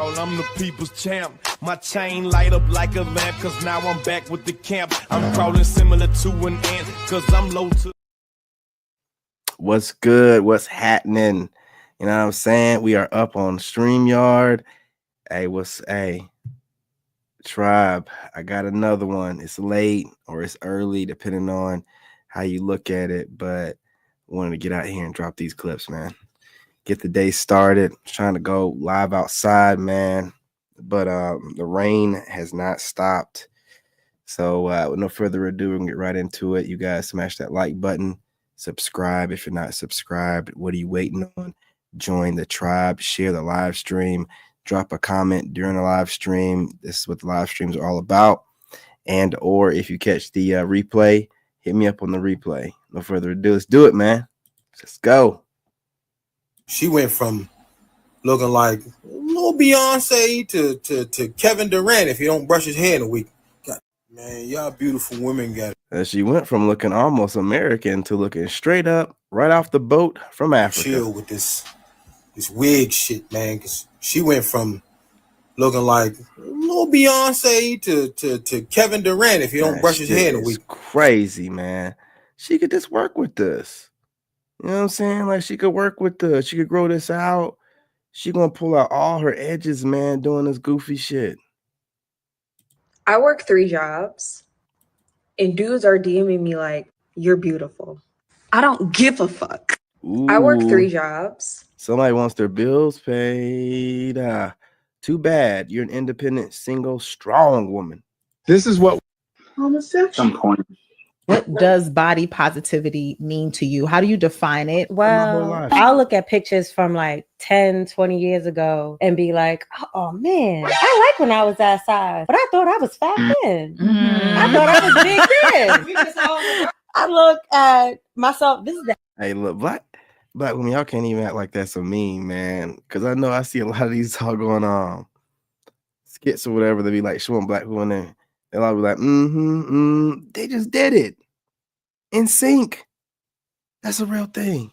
I'm the people's champ. My chain light up like a lamp, cause now I'm back with the camp. I'm crawling similar to an ant, cause I'm low to. What's good? What's happening? You know what I'm saying? We are up on StreamYard. Hey, Tribe, I got another one. It's late or it's early, depending on how you look at it. But I wanted to get out here and drop these clips, man. Get the day started. Trying to go live outside, man. But the rain has not stopped. So with no further ado, we can get right into it. You guys smash that like button. Subscribe if you're not subscribed. What are you waiting on? Join the tribe. Share the live stream. Drop a comment during the live stream. This is what the live streams are all about. And or if you catch the replay, hit me up on the replay. No further ado. Let's do it, man. Let's go. She went from looking like little Beyonce to Kevin Durant if he don't brush his hair in a week. God, man, y'all beautiful women got it. She went from looking almost American to looking straight up right off the boat from Africa. Chill with this wig shit, man, because she went from looking like little Beyonce to Kevin Durant if he don't brush his hair in a week. Crazy, man. She could just work with this. You know what I'm saying? Like she could work with this. She could grow this out. She gonna pull out all her edges, man, doing this goofy shit. I work 3 jobs and dudes are DMing me like, you're beautiful. I don't give a fuck. Ooh. I work 3 jobs. Somebody wants their bills paid. Too bad. You're an independent, single, strong woman. This is what homosexual. Some point. What does body positivity mean to you? How do you define it? Well, I'll look at pictures from like 10, 20 years ago and be like, oh man, I like when I was that size, but I thought I was fat then. I thought I was big then. I look at myself. Hey, look, black women, y'all can't even act like that's so mean, man. Because I know I see a lot of these all going on skits or whatever. They be like showing black women. They'll all be like, they just did it. In sync. That's a real thing.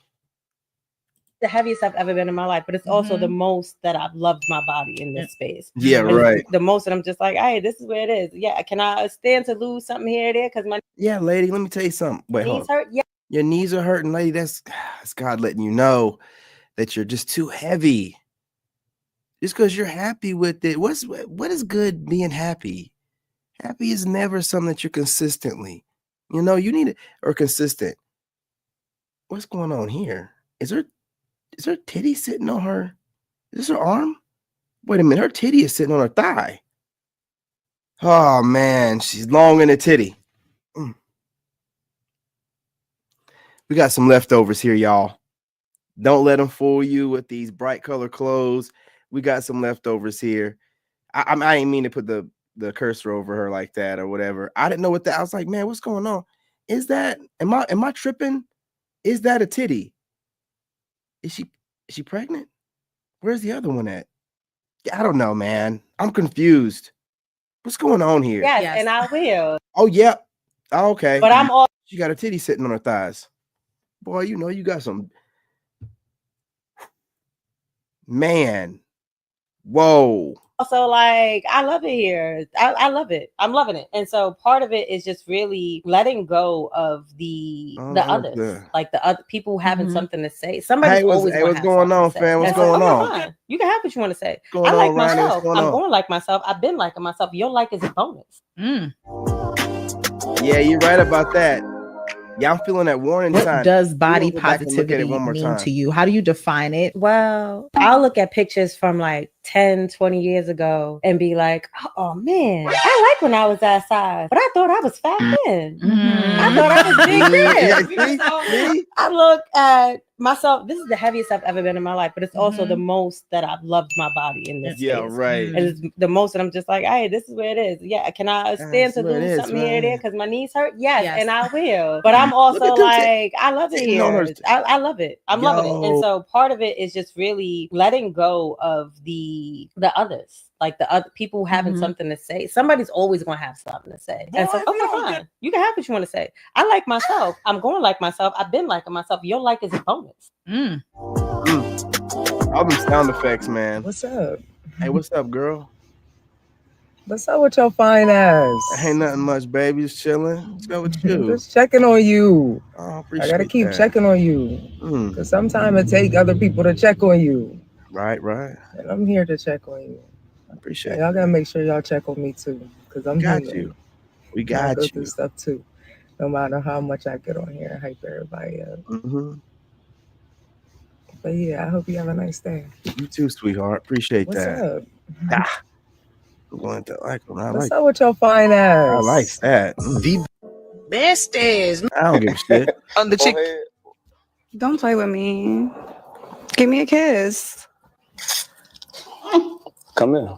The heaviest I've ever been in my life, but it's also the most that I've loved my body in this space. Yeah, right. The most that I'm just like, hey, this is where it is. Yeah, can I stand to lose something here or there? Because my lady, let me tell you something. Wait, knees hurt. Yeah, your knees are hurting, lady. That's God letting you know that you're just too heavy. Just because you're happy with it. What is good being happy? Happy is never something that you're consistently. You know, you need it or consistent. What's going on here? Is her titty sitting on her? Is this her arm? Wait a minute, her titty is sitting on her thigh. Oh man, she's long in the titty. We got some leftovers here, y'all. Don't let them fool you with these bright color clothes. We got some leftovers here. I ain't mean to put the cursor over her like that or whatever. I didn't know what that. I was like, man, what's going on? Is that am I tripping? Is that a titty? Is she pregnant? Where's the other one at? I don't know, man. I'm confused. What's going on here? yes, and I will. Oh, yeah. Oh, okay. But I'm all. She got a titty sitting on her thighs. Boy, you know, you got some. Man. Whoa. Also, like, I love it here. I love it. I'm loving it. And so part of it is just really letting go of the others. Like the other people having something to say. Somebody's always what's going on, fam? What's going on? Fine. You can have what you want to say. I like myself. I'm going like myself. I've been liking myself. Your like is a bonus. Yeah, you're right about that. Yeah, I'm feeling that warning sign. What does body positivity mean to you? How do you define it? Well, I'll look at pictures from like 10, 20 years ago and be like, oh man, I like when I was that size, but I thought I was fat then. I thought I was big then. I look at myself. This is the heaviest I've ever been in my life, but it's also the most that I've loved my body in this space. Yeah, right. And it's the most that I'm just like, hey, this is where it is. Yeah, can I stand to lose something here or there? Because my knees hurt. Yes, and I will. But I'm also like, I love it here. I love it. I'm loving it. And so part of it is just really letting go of the others. Like the other people having something to say. Somebody's always going to have something to say. And so, okay, fine. You can have what you want to say. I like myself. I'm going like myself. I've been liking myself. Your like is a bonus. All them sound effects, man. What's up? Hey, what's up, girl? What's up with your fine ass? Ain't nothing much, baby. Just chilling. What's up with you? Just checking on you. Oh, appreciate I gotta keep that. checking on you. Cause sometimes it take other people to check on you. Right. And I'm here to check on you. I appreciate and y'all gotta make sure y'all check on me too. Cause I'm got human. you. We And I got go you. through stuff too. No matter how much I get on here and hype everybody up. But yeah, I hope you have a nice day. You too, sweetheart. Appreciate What's that. up? I'm going to like them. What's up with your fine ass? I like that. The best is. I don't give a shit. On the chick. Don't play with me. Give me a kiss. Come here.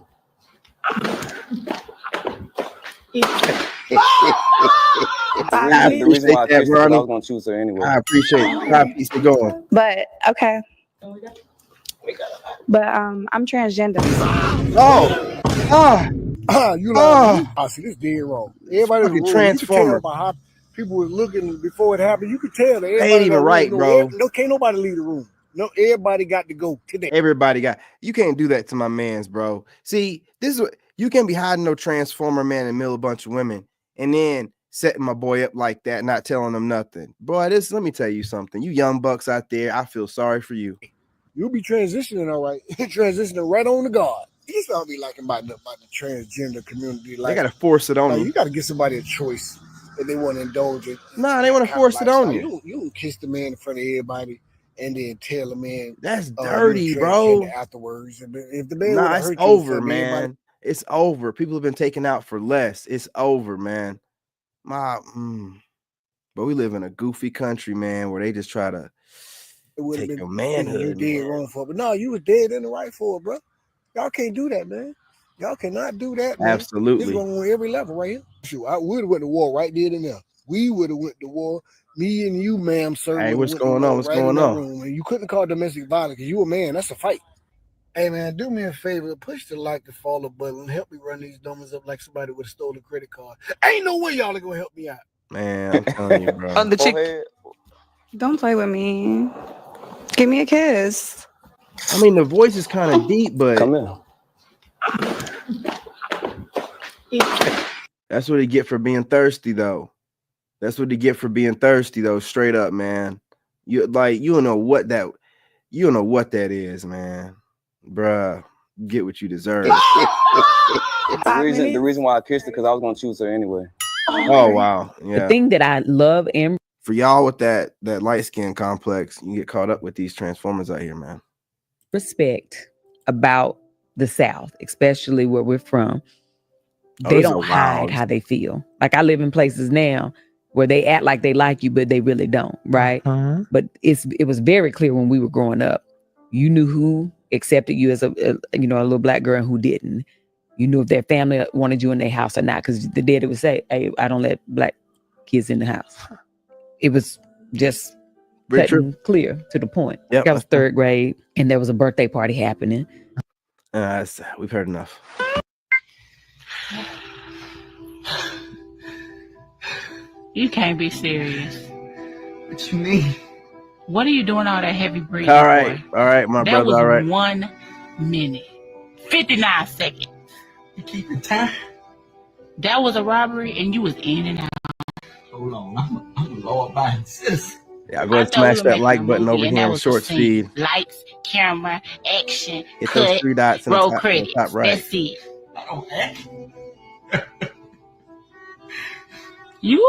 The reason why I kissed her, I was gonna choose her anyway. I appreciate it. How piece it going? But okay. But I'm transgender. You know, I see this dead wrong. Everybody fucking was transformer. You could tell by how people were looking before it happened. You could tell that everybody Ain't even right, bro. Can't nobody leave the room. No, everybody got to go today. Everybody got. You can't do that to my mans, bro. See, this is what you can't be hiding no transformer man in the middle of a bunch of women and then setting my boy up like that, not telling him nothing. Boy, let me tell you something. You young bucks out there, I feel sorry for you. You'll be transitioning all right. Transitioning right on to God. This don't be liking about the transgender community. Like, they gotta force it on you. You gotta give somebody a choice if they want to indulge it. Nah, they want to force it on you. You don't kiss the man in front of everybody and then tell the man that's dirty, bro. Afterwards, if the man it's over, man. It's over. People have been taken out for less. It's over, man. But we live in a goofy country, man, where they just try to take your manhood. You dead wrong for it. But no, you was dead in the right for it, bro. Y'all can't do that, man. Y'all cannot do that, man. Absolutely. It's wrong on every level right here. Shoot, I would have went to war right there and there. We would have went to war. Me and you, ma'am, sir. Hey, what's going on? What's going on? Room. And you couldn't call domestic violence because you a man. That's a fight. Hey, man, do me a favor. Push the like to follow button and help me run these numbers up like somebody would have stole a credit card. Ain't no way y'all are going to help me out. Man, I'm telling you, bro. On the chick. Don't play with me. Give me a kiss. I mean, the voice is kind of deep, but come here. That's what he get for being thirsty, though. That's what he get for being thirsty, though. Straight up, man. You don't know what that is, man. Bruh, get what you deserve. The reason why I kissed her because I was gonna choose her anyway. Oh wow, yeah. The thing that I love and for y'all with that light skin complex, you get caught up with these transformers out here, man. Respect about the South, especially where we're from. They don't hide how they feel. Like I live in places now where they act like they like you, but they really don't, right? But it was very clear when we were growing up. You knew who accepted you as a little black girl and who didn't. You knew if their family wanted you in their house or not, because the daddy would say, "Hey, I don't let black kids in the house." It was just clear to the point. Yep. I was third grade, and there was a birthday party happening. We've heard enough. You can't be serious. What you mean? What are you doing all that heavy breathing? All right, my that brother. Was all right. 1 minute, 59 seconds. You keep it time. That was a robbery, and you was in and out. Hold on, I'm a law-abiding citizen. Yeah, go ahead and smash that like button over here on short speed. Lights, camera, action, hit cut, those 3 dots in roll the credits. top right. That's it. I don't act. You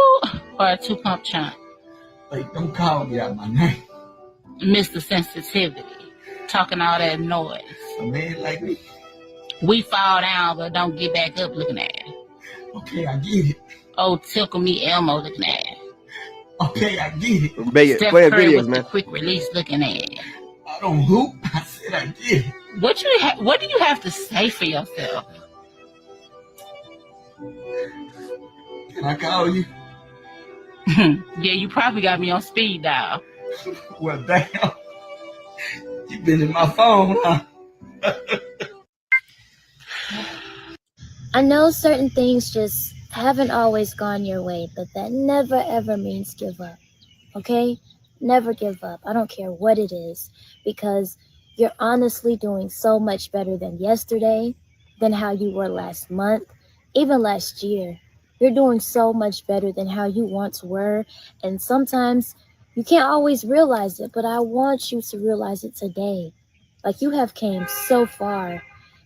are a 2-pump chump. Like, don't call me out my name. Mr. Sensitivity. Talking all that noise. A man like me. We fall down, but don't get back up looking at it. Okay, I get it. Oh, tickle me Elmo looking at it. Okay, I get it. Steph Curry videos, with man. The quick release looking at it. I don't hoop. I said I get it. What do you have to say for yourself? Can I call you? Yeah, you probably got me on speed dial. Well, damn. You've been in my phone, huh? I know certain things just haven't always gone your way, but that never ever means give up. Okay? Never give up. I don't care what it is, because You're honestly doing so much better than yesterday, than how you were last month, even last year. You're doing so much better than how you once were, and sometimes you can't always realize it, but I want you to realize it today. Like, you have came so far.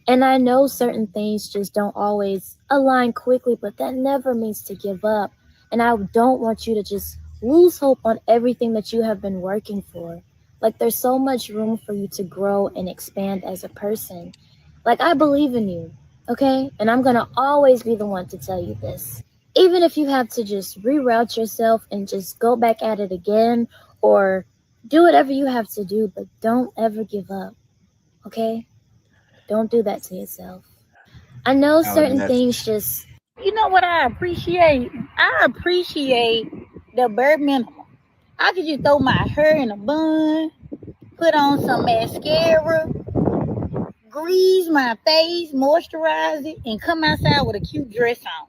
And I know certain things just don't always align quickly, but that never means to give up. And I don't want you to just lose hope on everything that you have been working for. Like, there's so much room for you to grow and expand as a person. Like, I believe in you, okay? And I'm gonna always be the one to tell you this. Even if you have to just reroute yourself and just go back at it again, or do whatever you have to do, but don't ever give up, okay? Don't do that to yourself. I know certain things just... You know what I appreciate? I appreciate the bare minimum. I could just throw my hair in a bun, put on some mascara, grease my face, moisturize it, and come outside with a cute dress on.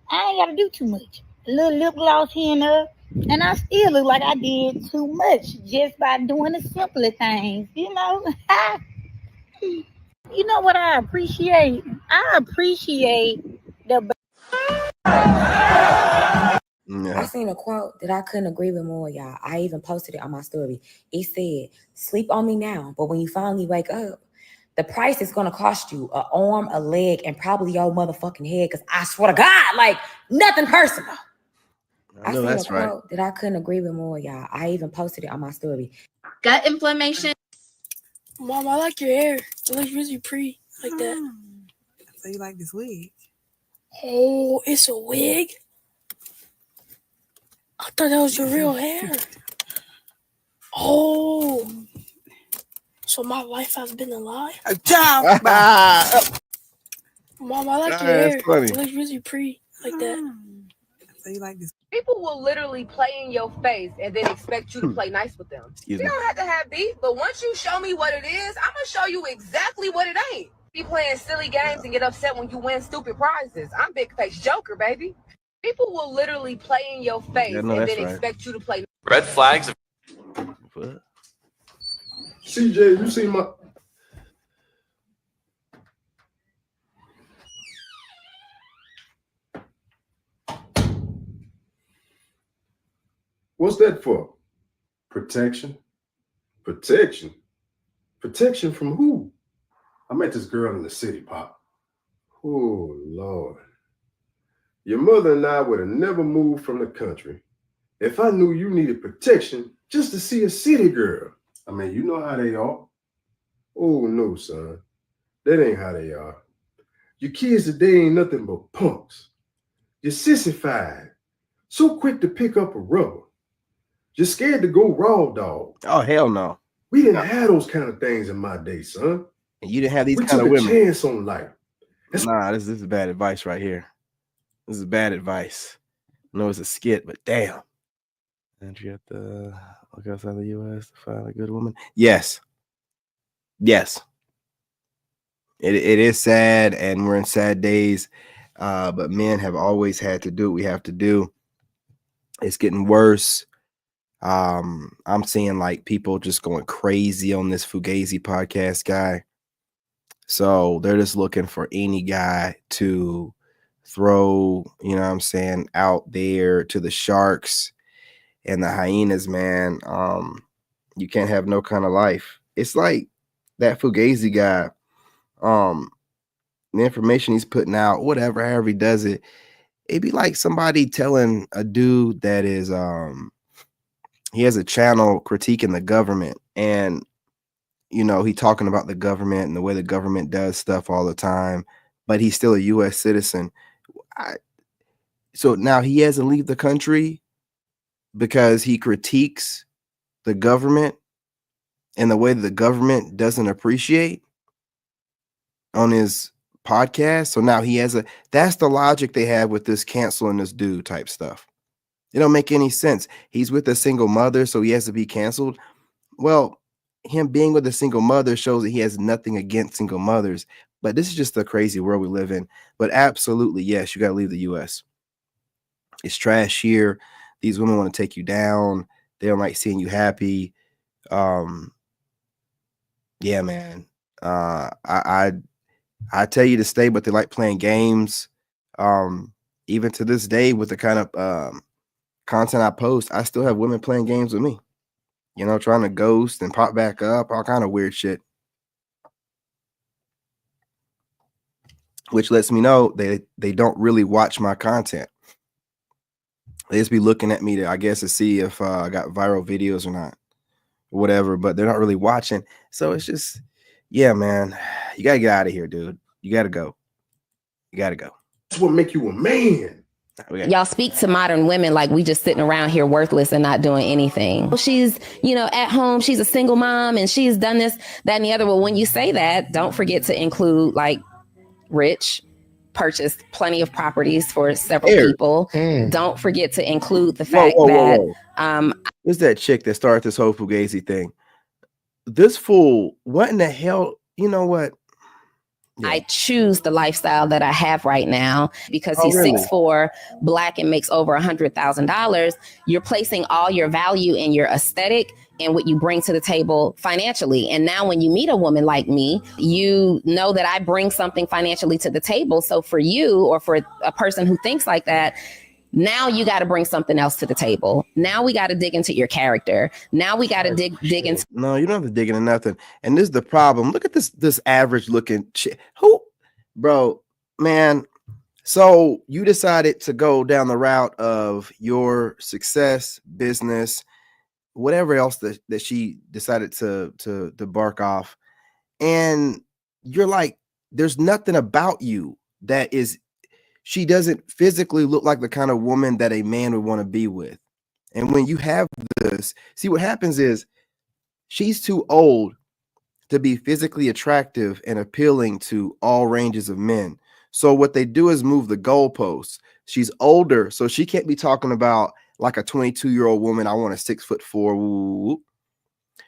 I ain't gotta do too much. A little lip gloss here and there, and I still look like I did too much just by doing the simpler things, you know? You know what I appreciate? I appreciate the... I seen a quote that I couldn't agree with more, y'all. I even posted it on my story. It said, "Sleep on me now, but when you finally wake up, the price is going to cost you an arm, a leg, and probably your motherfucking head, because I swear to God, like, nothing personal." I seen a quote that I couldn't agree with more, y'all. I even posted it on my story. Gut inflammation. Mom, I like your hair. It looks really pretty like that. So you like this wig? Oh, it's a wig? I thought that was your real hair. Oh. So my life has been a lie? Mom, I like your hair. It looks really pretty like that. So you like this? People will literally play in your face and then expect you to play nice with them. You don't have to have beef, but once you show me what it is, I'm gonna show you exactly what it ain't. Be playing silly games and get upset when you win stupid prizes. I'm Big Face Joker, baby. People will literally play in your face and then expect you to play. Red flags. What? CJ, you seen my... What's that for? Protection? Protection? Protection from who? I met this girl in the city, Pop. Oh, Lord. Your mother and I would have never moved from the country if I knew you needed protection just to see a city girl. I mean, you know how they are. Oh, no, son. That ain't how they are. Your kids today ain't nothing but punks. You're sissified. So quick to pick up a rubber. You're scared to go raw dog. Oh, hell no. We didn't have those kind of things in my day, son. And you didn't have these we kind of women. We took a chance on life. Nah, this is bad advice right here. This is bad advice. I know it's a skit, but damn. Andrew have to look outside the U.S. to find a good woman. Yes. Yes. It is sad, and we're in sad days. But men have always had to do what we have to do. It's getting worse. I'm seeing like people just going crazy on this Fugazi podcast guy. So they're just looking for any guy to throw, you know what I'm saying, out there to the sharks and the hyenas, man. You can't have no kind of life. It's like that Fugazi guy, the information he's putting out, whatever, however he does it, it'd be like somebody telling a dude that is he has a channel critiquing the government, and you know, he talking about the government and the way the government does stuff all the time, but he's still a U.S. citizen. So now he has to leave the country because he critiques the government and the way that the government doesn't appreciate on his podcast. So now he has that's the logic they have with this canceling this dude type stuff. It don't make any sense. He's with a single mother, so he has to be canceled. Well, him being with a single mother shows that he has nothing against single mothers, but this is just the crazy world we live in. But absolutely, yes, you got to leave the U.S. It's trash here. These women want to take you down. They don't like seeing you happy. Yeah, man. I tell you to stay, but they like playing games. Even to this day, with the kind of content I post, I still have women playing games with me. You know, trying to ghost and pop back up, all kind of weird shit. Which lets me know they don't really watch my content. They just be looking at me to see if I got viral videos or not, or whatever. But they're not really watching. So it's just, yeah, man, you gotta get out of here, dude. You gotta go. You gotta go. That's what make you a man. Y'all speak to modern women like we just sitting around here worthless and not doing anything. She's, at home, she's a single mom and she's done this, that, and the other. Well, when you say that, don't forget to include like rich, purchased plenty of properties for several people. Don't forget to include the fact that who's that chick that started this whole Fugazi thing? This fool, what in the hell? You know what? Yeah. I choose the lifestyle that I have right now because he's 6'4", Black, and makes over $100,000. You're placing all your value in your aesthetic and what you bring to the table financially. And now when you meet a woman like me, you know that I bring something financially to the table. So for you, or for a person who thinks like that, now you got to bring something else to the table. Now we got to dig into your character. Now we got to dig into. No, you don't have to dig into nothing. And this is the problem. Look at this average looking chick. Who, bro, man. So you decided to go down the route of your success, business, whatever else that she decided to bark off. And you're like, there's nothing about you that is. She doesn't physically look like the kind of woman that a man would want to be with. And when you have this, see what happens is she's too old to be physically attractive and appealing to all ranges of men. So what they do is move the goalposts. She's older, so she can't be talking about like a 22-year-old woman. I want a 6'4". Woo.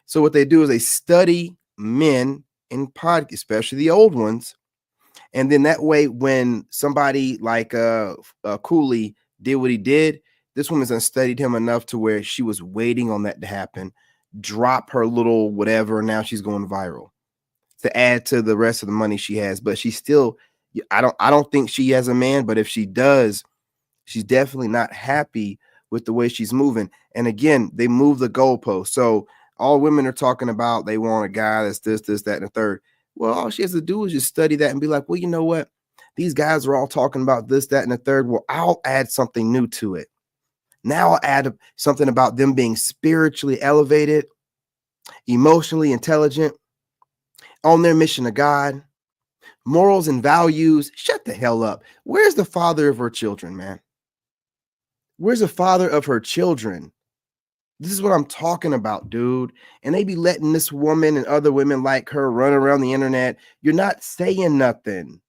So what they do is they study men in pod, especially the old ones. And then that way, when somebody like Cooley did what he did, this woman's unstudied him enough to where she was waiting on that to happen, drop her little whatever, and now she's going viral to add to the rest of the money she has. But she's still, I don't think she has a man, but if she does, she's definitely not happy with the way she's moving. And again, they move the goalpost. So all women are talking about they want a guy that's this, that, and the third. Well, all she has to do is just study that and be like, well, you know what? These guys are all talking about this, that, and the third. Well, I'll add something new to it. Now I'll add something about them being spiritually elevated, emotionally intelligent, on their mission to God, morals and values. Shut the hell up. Where's the father of her children, man? Where's the father of her children? This is what I'm talking about, dude. And they be letting this woman and other women like her run around the internet. You're not saying nothing.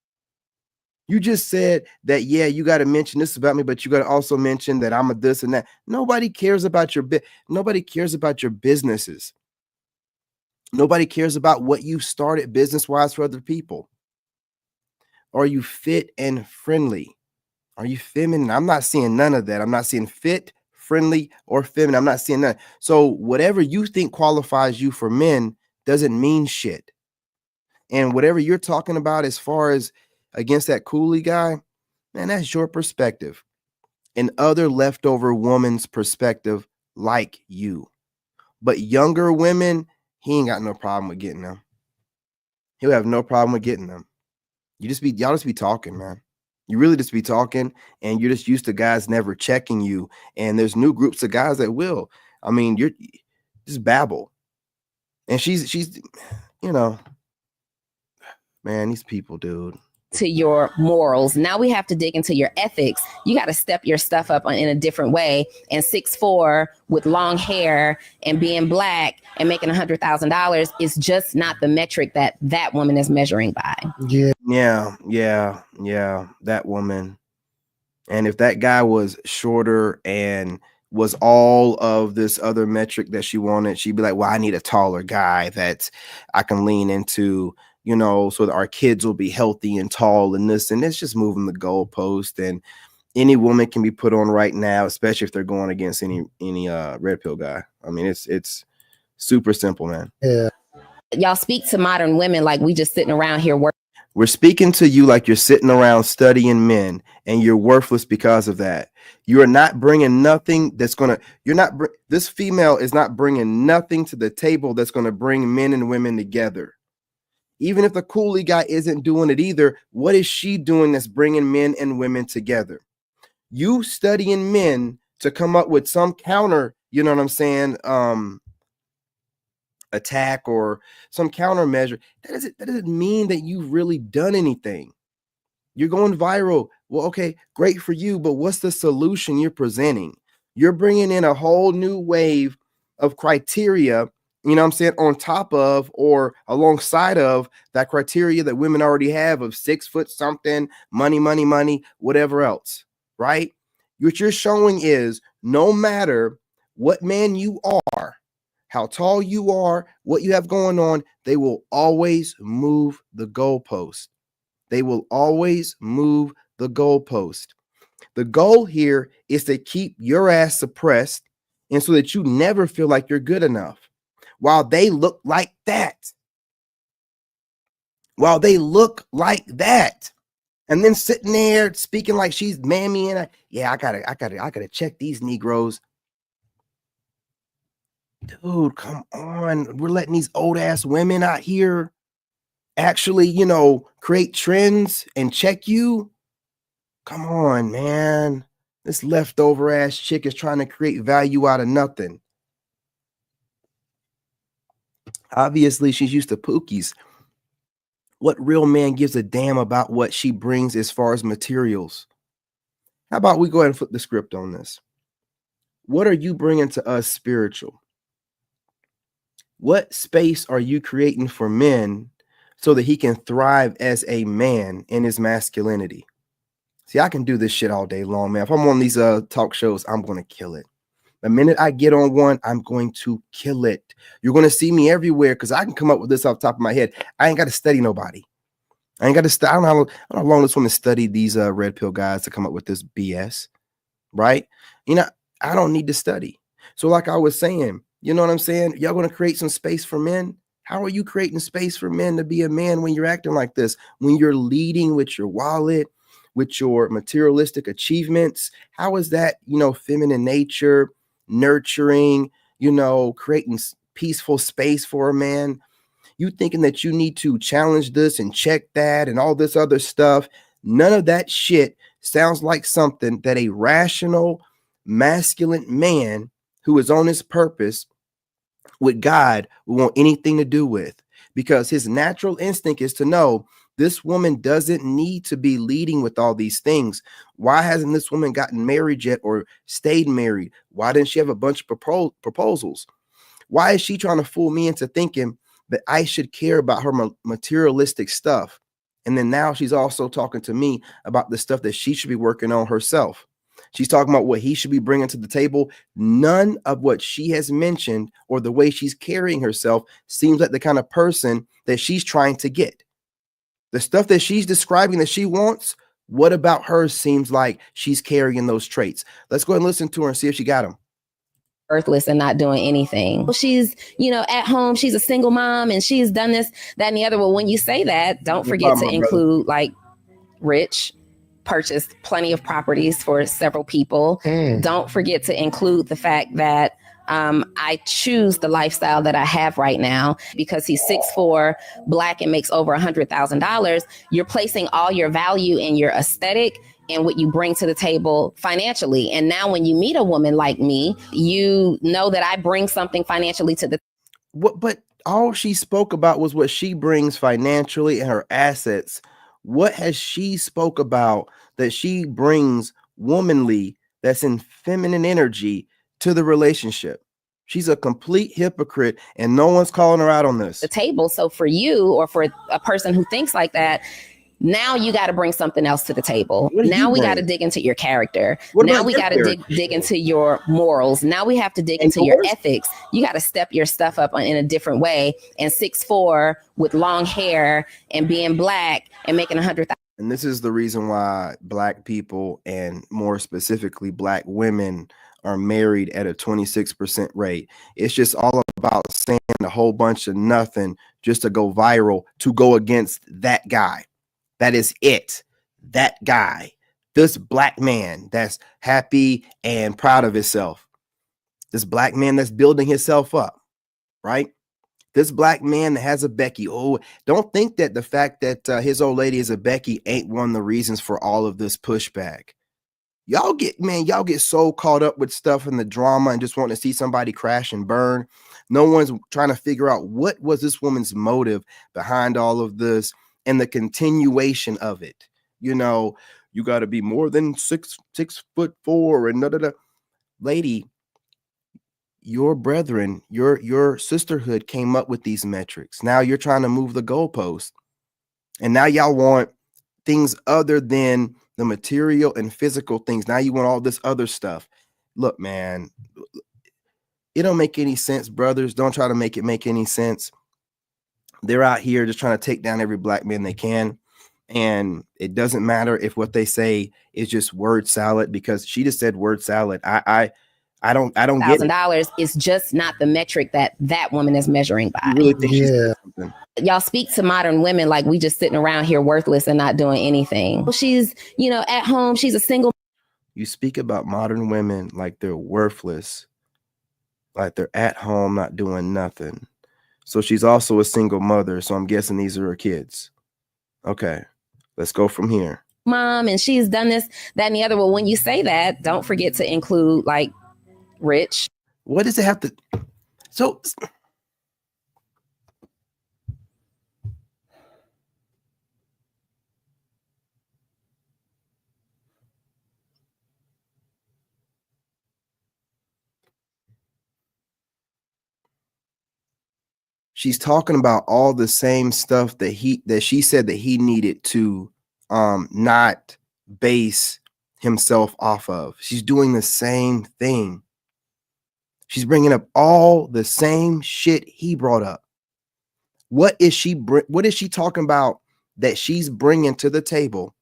You just said that, yeah, you got to mention this about me, but you got to also mention that I'm a this and that. Nobody cares about nobody cares about your businesses. Nobody cares about what you started business-wise for other people. Are you fit and friendly? Are you feminine? I'm not seeing none of that. I'm not seeing fit, friendly, or feminine. I'm not seeing that. So whatever you think qualifies you for men doesn't mean shit. And whatever you're talking about as far as against that Cooley guy, man, that's your perspective. And other leftover woman's perspective like you. But younger women, he ain't got no problem with getting them. He'll have no problem with getting them. Y'all just be talking, man. You really just be talking, and you're just used to guys never checking you. And there's new groups of guys that will. I mean, you're just babble. And she's, you know, man, these people, dude. To your morals. Now we have to dig into your ethics. You got to step your stuff up in a different way. And 6'4" with long hair and being Black and making $100,000 is just not the metric that woman is measuring by. Yeah. That woman. And if that guy was shorter and was all of this other metric that she wanted, she'd be like, well, I need a taller guy that I can lean into, you know, so that our kids will be healthy and tall and this, and it's just moving the goalpost. And any woman can be put on right now, especially if they're going against any red pill guy. I mean, it's super simple, man. Yeah. Y'all speak to modern women like we just sitting around here working. We're speaking to you like you're sitting around studying men and you're worthless because of that. You are not bringing nothing that's going to, this female is not bringing nothing to the table that's going to bring men and women together. Even if the coolie guy isn't doing it either, what is she doing that's bringing men and women together? You studying men to come up with some counter, you know what I'm saying, attack or some countermeasure. That doesn't mean that you've really done anything. You're going viral. Well, okay, great for you, but what's the solution you're presenting? You're bringing in a whole new wave of criteria, you know what I'm saying, on top of or alongside of that criteria that women already have of 6 foot something, money, whatever else, right? What you're showing is no matter what man you are, how tall you are, what you have going on, they will always move the goalpost. They will always move the goalpost. The goal here is to keep your ass suppressed and so that you never feel like you're good enough. While they look like that. While they look like that. And then sitting there speaking like she's mammy and I gotta check these Negroes. Dude, come on. We're letting these old ass women out here actually, you know, create trends and check you. Come on, man. This leftover ass chick is trying to create value out of nothing. Obviously, she's used to Pookies. What real man gives a damn about what she brings as far as materials? How about we go ahead and flip the script on this? What are you bringing to us spiritual? What space are you creating for men so that he can thrive as a man in his masculinity? See, I can do this shit all day long, man. If I'm on these talk shows, I'm going to kill it. The minute I get on one, I'm going to kill it. You're going to see me everywhere because I can come up with this off the top of my head. I ain't got to study nobody. I ain't got to study. I don't know how long this woman studied these red pill guys to come up with this BS, right? You know, I don't need to study. So like I was saying, you know what I'm saying? Y'all going to create some space for men? How are you creating space for men to be a man when you're acting like this? When you're leading with your wallet, with your materialistic achievements? How is that, you know, feminine nature, nurturing, you know, creating peaceful space for a man? You thinking that you need to challenge this and check that and all this other stuff? None of that shit sounds like something that a rational, masculine man who is on his purpose with God would want anything to do with, because his natural instinct is to know this woman doesn't need to be leading with all these things. Why hasn't this woman gotten married yet or stayed married? Why didn't she have a bunch of proposals? Why is she trying to fool me into thinking that I should care about her materialistic stuff? And then now she's also talking to me about the stuff that she should be working on herself. She's talking about what he should be bringing to the table. None of what she has mentioned or the way she's carrying herself seems like the kind of person that she's trying to get. The stuff that she's describing that she wants, what about her seems like she's carrying those traits? Let's go ahead and listen to her and see if she got them. Earthless and not doing anything. She's, you know, at home, she's a single mom and she's done this, that, and the other. Well, when you say that, don't forget to include like rich, purchased plenty of properties for several people. Don't forget to include the fact that I choose the lifestyle that I have right now because he's 6'4", Black, and makes over $100,000. You're placing all your value in your aesthetic and what you bring to the table financially. And now when you meet a woman like me, you know that I bring something financially to the But all she spoke about was what she brings financially and her assets. What has she spoke about that she brings womanly, that's in feminine energy to the relationship? She's a complete hypocrite and no one's calling her out on this. The table. So for you or for a person who thinks like that, now you got to bring something else to the table. Now we got to dig into your character. Now we got to dig into your morals. Now we have to dig into your ethics. You got to step your stuff up in a different way. And 6'4" with long hair and being Black and making $100,000. And this is the reason why Black people, and more specifically Black women, are married at a 26% rate. It's just all about saying a whole bunch of nothing just to go viral, to go against that guy. That is it. That guy, this black man that's happy and proud of himself. This black man that's building himself up, right? This black man that has a Becky. Oh, don't think that the fact that his old lady is a Becky ain't one of the reasons for all of this pushback. Y'all get so caught up with stuff and the drama and just want to see somebody crash and burn. No one's trying to figure out what was this woman's motive behind all of this and the continuation of it. You know, you got to be more than 6'4" and da. Lady, your brethren, your sisterhood came up with these metrics. Now you're trying to move the goalpost. And now y'all want things other than the material and physical things. Now you want all this other stuff. Look, man, it don't make any sense, brothers. Don't try to make it make any sense. They're out here just trying to take down every black man they can. And it doesn't matter if what they say is just word salad, because she just said word salad. I don't get it. $1,000 is just not the metric that woman is measuring by. You really think she's something? Y'all speak to modern women like we just sitting around here worthless and not doing anything. She's, at home. She's a single. You speak about modern women like they're worthless, like they're at home, not doing nothing. So she's also a single mother. So I'm guessing these are her kids. Okay, let's go from here. Mom, and she's done this, that, and the other. Well, when you say that, don't forget to include like rich. What does it have to? So she's talking about all the same stuff that she said that he needed to not base himself off of. She's doing the same thing. She's bringing up all the same shit he brought up. What is she talking about that she's bringing to the table?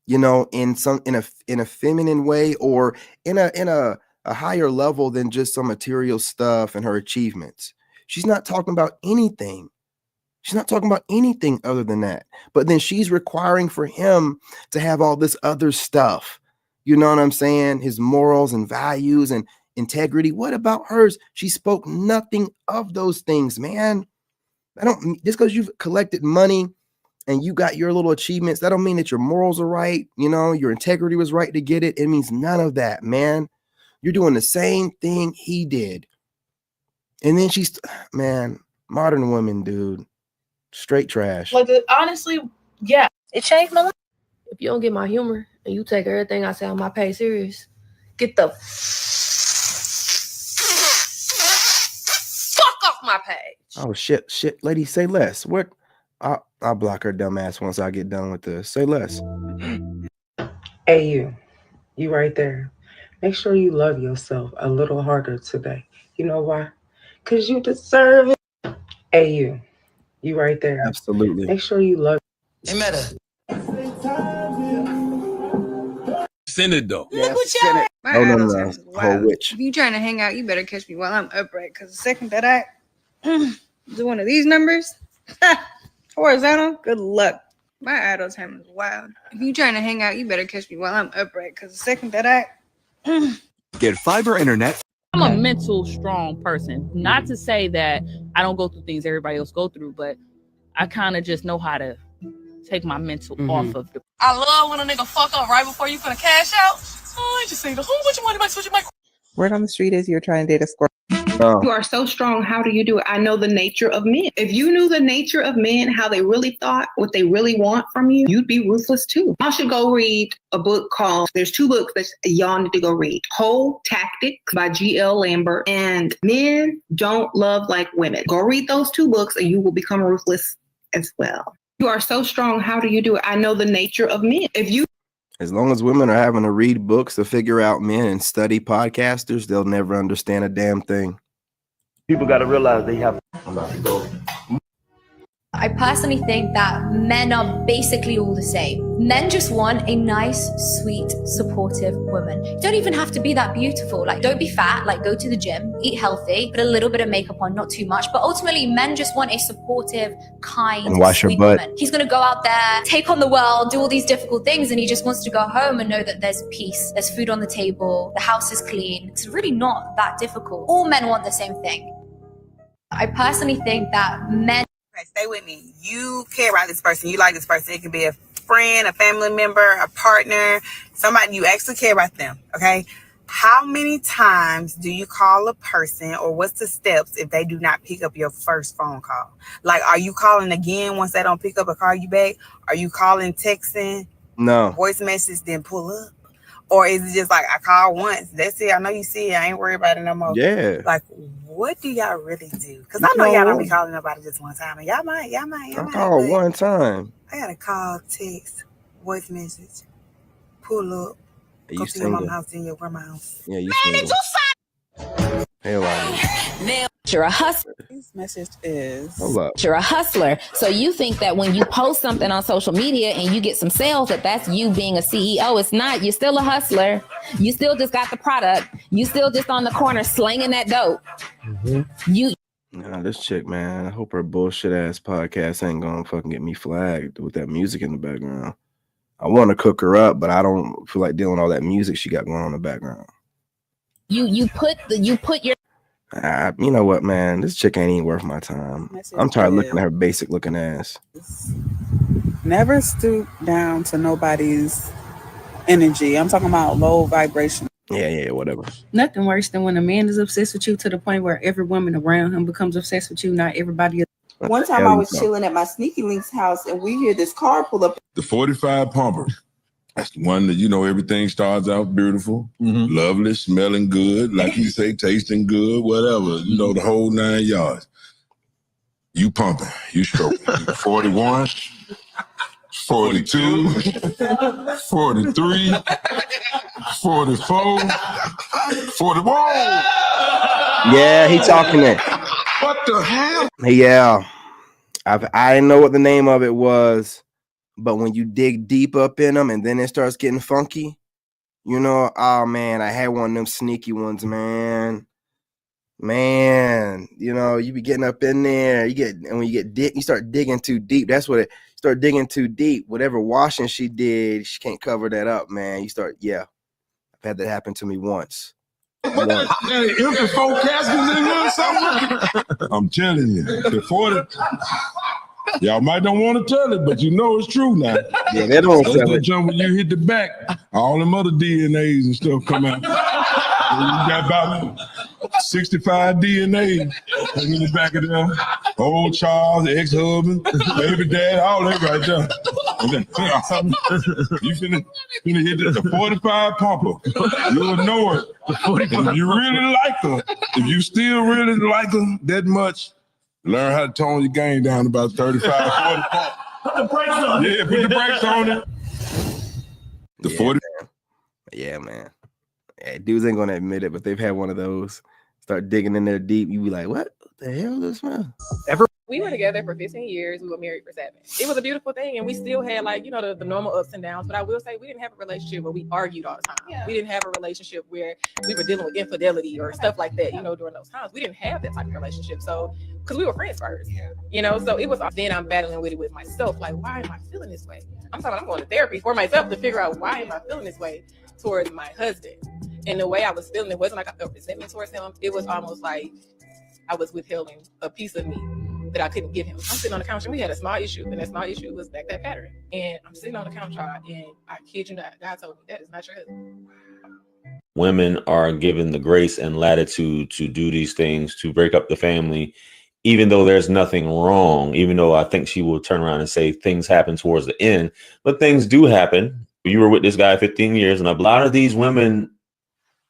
In a feminine way, or in a higher level than just some material stuff and her achievements. She's not talking about anything. She's not talking about anything other than that. But then she's requiring for him to have all this other stuff. You know what I'm saying? His morals and values and integrity. What about hers? She spoke nothing of those things, man. Just because you've collected money and you got your little achievements, that don't mean that your morals are right. Your integrity was right to get it. It means none of that, man. You're doing the same thing he did. And then man, modern women, dude, straight trash. Like, honestly, yeah, It changed my life. if you don't get my humor and you take everything I say on my page serious, get the fuck off my page. Oh, shit, lady, say less. What? I'll block her dumb ass once I get done with this. Say less. Hey, you right there. Make sure you love yourself a little harder today. You know why? Because you deserve it. Hey, you right there. Absolutely. Make sure you love. Hey, Meta. Send it though. Yeah, send it. My idol time is Whole wild. witch. If you trying to hang out, you better catch me while I'm upright. Because the second that I do one of these numbers, horizontal, good luck. My idol time is wild. If you trying to hang out, you better catch me while I'm upright. Because the second that I Get fiber internet. I'm a mental strong person. Not to say that I don't go through things everybody else go through, but I kind of just know how to take my mental off of the. I love when a nigga fuck up right before you finna cash out. Oh, I just saved a whole bunch of money by switching my. Word on the street is you're trying to date a squirrel. You are so strong. How do you do it? I know the nature of men. If you knew the nature of men, how they really thought, what they really want from you, you'd be ruthless too. Y'all should go read a book called, there's 2 books that y'all need to go read. Whole Tactics by G.L. Lambert and Men Don't Love Like Women. Go read those 2 books and you will become ruthless as well. You are so strong. How do you do it? I know the nature of men. As long as women are having to read books to figure out men and study podcasters, they'll never understand a damn thing. People got to realize they have. I'm about to go. I personally think that men are basically all the same. Men just want a nice, sweet, supportive woman. You don't even have to be that beautiful. Like, don't be fat, like go to the gym, eat healthy, put a little bit of makeup on, not too much. But ultimately, men just want a supportive, kind, And wash your sweet butt. woman. He's gonna go out there, take on the world, do all these difficult things, and he just wants to go home and know that there's peace, there's food on the table, the house is clean. It's really not that difficult. All men want the same thing. I personally think that men... Okay, stay with me. You care about this person. You like this person. It could be a friend, a family member, a partner, somebody you actually care about them. Okay. How many times do you call a person, or what's the steps if they do not pick up your first phone call? Like, are you calling again once they don't pick up or call you back? Are you calling, texting, No. voice message, then pull up? Or is it just like, I call once, that's it, I know you see it, I ain't worried about it no more? Yeah. Like, what do y'all really do? Because I know y'all don't be calling nobody just one time. And y'all might. I called one time. I got to call, text, voice message, pull up, You go to your mom's single? house and your grandma's house. Yeah, you single. Hell out. You're a hustler. This message is Hold up. You're a hustler. So you think that when you post something on social media and you get some sales, that's you being a CEO. It's not. You're still a hustler. You still just got the product. You still just on the corner slinging that dope. Nah, this chick, man. I hope her bullshit ass podcast ain't gonna fucking get me flagged with that music in the background. I want to cook her up, but I don't feel like dealing with all that music she got going on in the background. You put your... You know what, man? This chick ain't even worth my time. I'm tired of looking at her basic looking ass. never stoop down to nobody's energy. I'm talking about low vibration. Yeah, whatever. Nothing worse than when a man is obsessed with you to the point where every woman around him becomes obsessed with you, not everybody else. One time I was chilling at my Sneaky Link's house and we hear this car pull up. The 45 pumper. That's the one that, everything starts out beautiful, lovely, smelling good, like you say, tasting good, whatever, the whole 9 yards. You pumping, you stroking. 41, 42, 43, 44, 41. Yeah, he talking it. What the hell? Yeah. I didn't know what the name of it was, but when you dig deep up in them and then it starts getting funky, oh man, I had one of them sneaky ones, man. You be getting up in there. When you start digging too deep, that's what start digging too deep. Whatever washing she did, she can't cover that up, man. I've had that happen to me once. I'm telling you, the 40. Y'all might don't want to tell it, but it's true now. Yeah, they don't tell it. Jump when you hit the back, all them other DNAs and stuff come out. You got about 65 DNA in the back of them. Old Charles, ex-husband, baby dad, all that right there. You finna hit the 45 pumper. You'll know it. If you really like her, if you still really like her that much, learn how to tone your game down about 35, 40 pump. Put the brakes on it. Yeah, put the brakes on it. The 40. Yeah, man. Yeah, dudes ain't gonna admit it, but they've had one of those. Start digging in there deep. You be like, what the hell is this smell? We were together for 15 years. We were married for 7. It was a beautiful thing, and we still had the normal ups and downs. But I will say we didn't have a relationship where we argued all the time. Yeah. We didn't have a relationship where we were dealing with infidelity or stuff like that. During those times, we didn't have that type of relationship. So, because we were friends first, so it was. Then I'm battling with it with myself. Like, why am I feeling this way? I'm going to therapy for myself to figure out why am I feeling this way towards my husband. And the way I was feeling, it wasn't like a resentment towards him. It was almost like I was withholding a piece of me that I couldn't give him. I'm sitting on the couch and we had a small issue, and that small issue was that pattern. And I'm sitting on the couch, and I kid you not, God told me that is not your husband. Women are given the grace and latitude to do these things, to break up the family, even though there's nothing wrong, even though I think she will turn around and say things happen towards the end, but things do happen. You were with this guy 15 years, and a lot of these women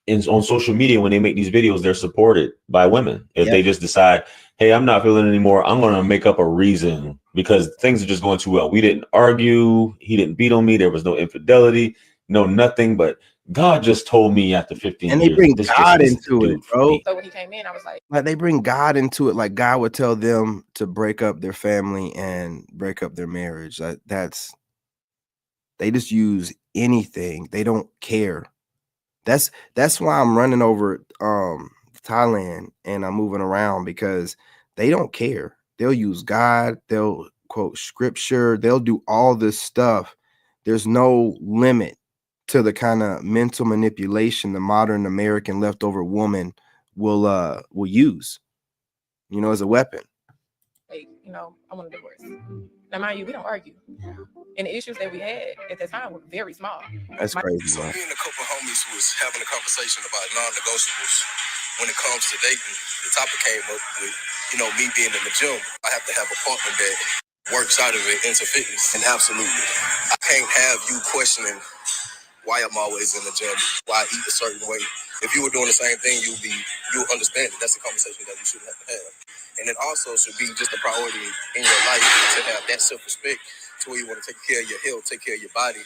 on social media, when they make these videos, they're supported by women. If they just decide, hey, I'm not feeling it anymore, I'm going to make up a reason because things are just going too well. We didn't argue. He didn't beat on me. There was no infidelity, no nothing. But God just told me after 15 And years. they bring this God is the into it, dude for bro. me. So when he came in, I was like, Like they bring God into it. Like God would tell them to break up their family and break up their marriage. They just use anything. They don't care. That's why I'm running over Thailand and I'm moving around, because they don't care. They'll use God, they'll quote scripture, they'll do all this stuff. There's no limit to the kind of mental manipulation the modern American leftover woman will use, as a weapon. hey, I want a divorce. Now, mind you, we don't argue. And the issues that we had at that time were very small. That's crazy. So me and a couple homies was having a conversation about non-negotiables when it comes to dating. The topic came up with, me being in the gym. I have to have a partner that works out of it into fitness. And absolutely, I can't have you questioning why I'm always in the gym, why I eat a certain way. If you were doing the same thing, you'll understand it. That's a conversation that we shouldn't have to have. And it also should be just a priority in your life to have that self-respect to where you want to take care of your health, take care of your body,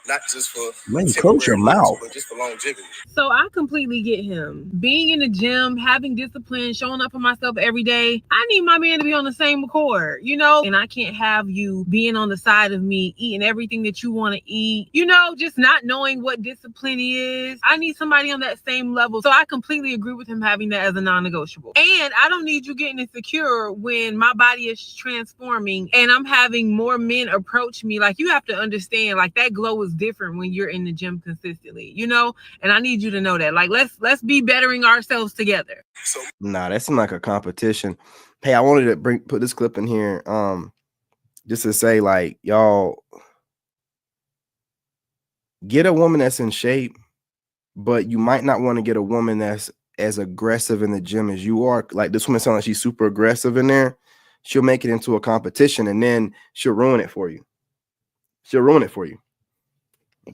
not just for Man, close your mouth. but just for longevity. So I completely get him. Being in the gym, having discipline, showing up for myself every day. I need my man to be on the same accord, and I can't have you being on the side of me, eating everything that you want to eat, just not knowing what discipline is. I need somebody on that same level. So I completely agree with him having that as a non-negotiable. And I don't need you getting insecure when my body is transforming and I'm having more men approach me. Like, you have to understand, like, that glow is different when you're in the gym consistently, and I need you to know that. Like, let's be bettering ourselves together. Nah, that seemed like a competition. Hey, I wanted to put this clip in here just to say, like, y'all get a woman that's in shape, but you might not want to get a woman that's as aggressive in the gym as you are. Like, this woman sounds like she's super aggressive in there. She'll make it into a competition and then she'll ruin it for you.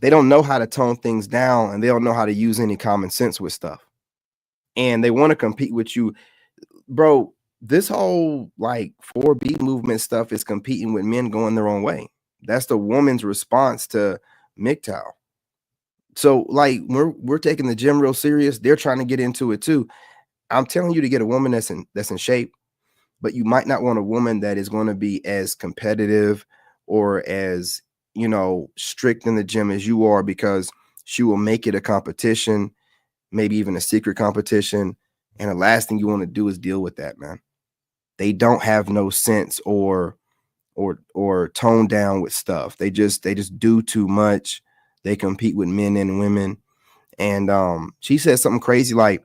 They don't know how to tone things down, and they don't know how to use any common sense with stuff. And they want to compete with you. Bro, this whole like 4B movement stuff is competing with men going their own way. That's the woman's response to MGTOW. So like we're taking the gym real serious. They're trying to get into it too. I'm telling you to get a woman that's in shape, but you might not want a woman that is going to be as competitive or as strict in the gym as you are, because she will make it a competition, maybe even a secret competition. And the last thing you want to do is deal with that, man. They don't have no sense or tone down with stuff. They just do too much. They compete with men and women. And she said something crazy like,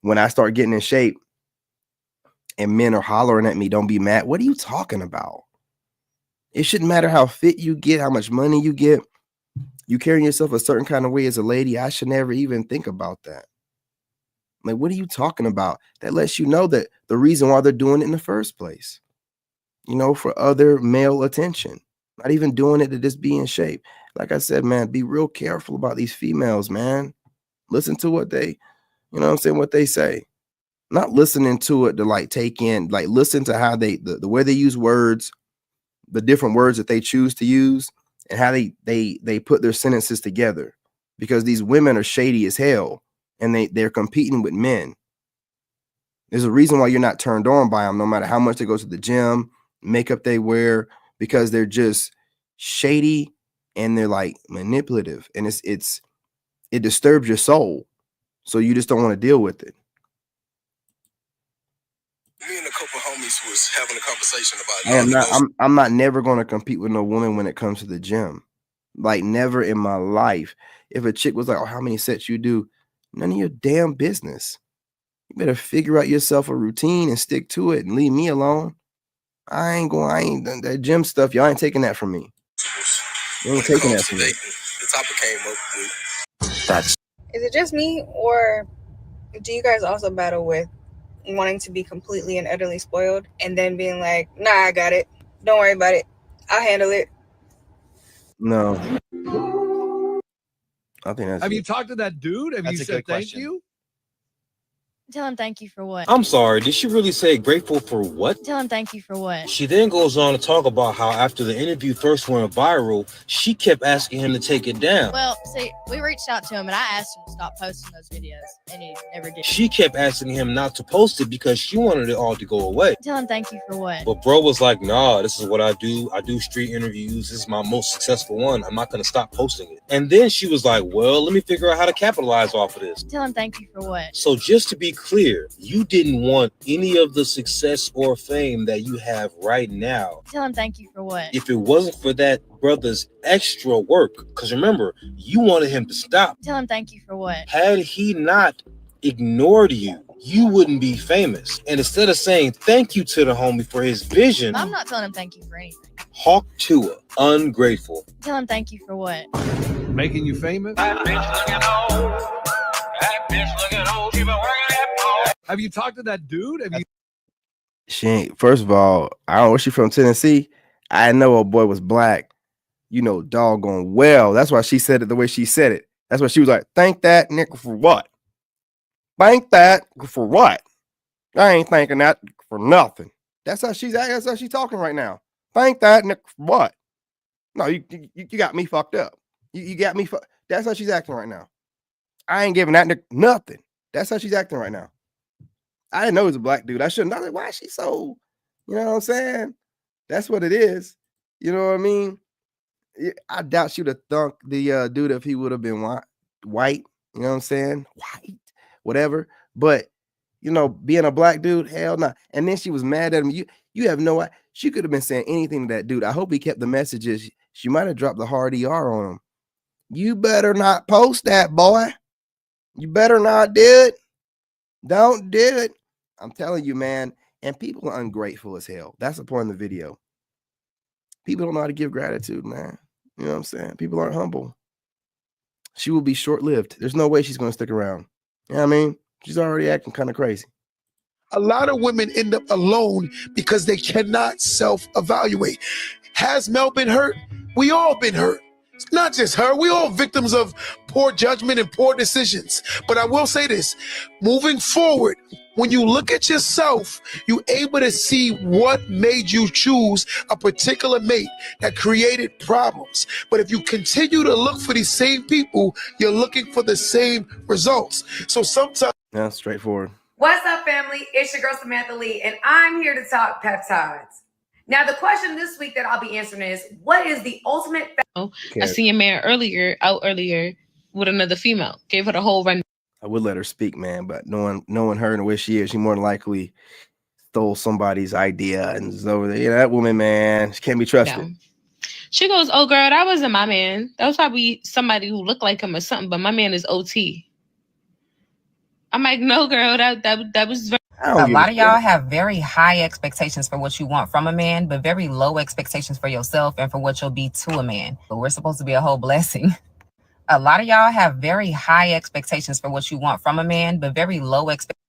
when I start getting in shape and men are hollering at me, don't be mad. What are you talking about? It shouldn't matter how fit you get, how much money you get. You carrying yourself a certain kind of way as a lady. I should never even think about that. Like, what are you talking about? That lets you know that the reason why they're doing it in the first place, for other male attention, not even doing it to just be in shape. Like I said, man, be real careful about these females, man. Listen to what they, what they say. Not listening to it to like take in, like listen to how the way they use words, the different words that they choose to use, and how they put their sentences together, because these women are shady as hell and they're competing with men. There's a reason why you're not turned on by them, no matter how much they go to the gym, makeup they wear, because they're just shady and they're like manipulative, and it disturbs your soul. So you just don't want to deal with it. Me and a couple homies was having a conversation about I'm not never going to compete with no woman when it comes to the gym. Like, never in my life. If a chick was like, oh, how many sets you do? None of your damn business. You better figure out yourself a routine and stick to it and leave me alone. That gym stuff, y'all ain't taking that from me. You ain't taking that from me. The topic came up with Is it just me, or do you guys also battle with wanting to be completely and utterly spoiled and then being like, nah, I got it. Don't worry about it. I'll handle it. No. I think that's Have you talked to that dude? Have you said thank you? Tell him thank you for what? I'm sorry, did she really say grateful for what? Tell him thank you for what? She then goes on to talk about how after the interview first went viral, she kept asking him to take it down. Well, see, we reached out to him and I asked him to stop posting those videos and he never did. She kept asking him not to post it because she wanted it all to go away. Tell him thank you for what? But bro was like, nah, this is what I do. I do street interviews. This is my most successful one. I'm not going to stop posting it. And then she was like, well, let me figure out how to capitalize off of this. Tell him thank you for what? So just to be clear, you didn't want any of the success or fame that you have right now. Tell him thank you for what? If it wasn't for that brother's extra work, because remember, you wanted him to stop. Tell him thank you for what? Had he not ignored you, you wouldn't be famous. And instead of saying thank you to the homie for his vision, I'm not telling him thank you for anything. Hawk Tua, ungrateful. Tell him thank you for what? Making you famous? Have you talked to that dude? She ain't. First of all, I don't know where she from, Tennessee. I know a boy was black, you know, doggone well. That's why she said it the way she said it. That's why she was like, thank that nigga for what? Thank that for what? I ain't thanking that for nothing. That's how she's talking right now. Thank that nigga for what? No, you got me fucked up. You got me fucked. That's how she's acting right now. I ain't giving that nigga nothing. That's how she's acting right now. I didn't know he was a black dude. I shouldn't. I was like, why is she so, you know what I'm saying? That's what it is. You know what I mean? I doubt she would have thunked the dude if he would have been white. You know what I'm saying? White, whatever. But, you know, being a black dude, hell no. And then she was mad at him. You have no idea. She could have been saying anything to that dude. I hope he kept the messages. She might have dropped the hard ER on him. You better not post that, boy. You better not do it. Don't do it. I'm telling you, man. And people are ungrateful as hell. That's the point of the video. People don't know how to give gratitude, man. You know what I'm saying? People aren't humble. She will be short-lived. There's no way she's going to stick around. You know what I mean? She's already acting kind of crazy. A lot of women end up alone because they cannot self-evaluate. Has Mel been hurt? We all been hurt. It's not just her. We all victims of poor judgment and poor decisions. But I will say this, moving forward, when you look at yourself, you're able to see what made you choose a particular mate that created problems. But if you continue to look for these same people, you're looking for the same results. So sometimes... Yeah, straightforward. What's up, family? It's your girl, Samantha Lee, and I'm here to talk peptides. Now, the question this week that I'll be answering is, what is the ultimate... I seen a man out earlier with another female. Gave her the whole run. I would let her speak, man, but knowing her and the way she is, she more than likely stole somebody's idea and is over there. Yeah, that woman, man, she can't be trusted. No. She goes, oh, girl, that wasn't my man. That was probably somebody who looked like him or something, but my man is OT. I'm like, no, girl, that was very... A lot of y'all have very high expectations for what you want from a man, but very low expectations for yourself and for what you'll be to a man. But we're supposed to be a whole blessing. A lot of y'all have very high expectations for what you want from a man, but very low expectations.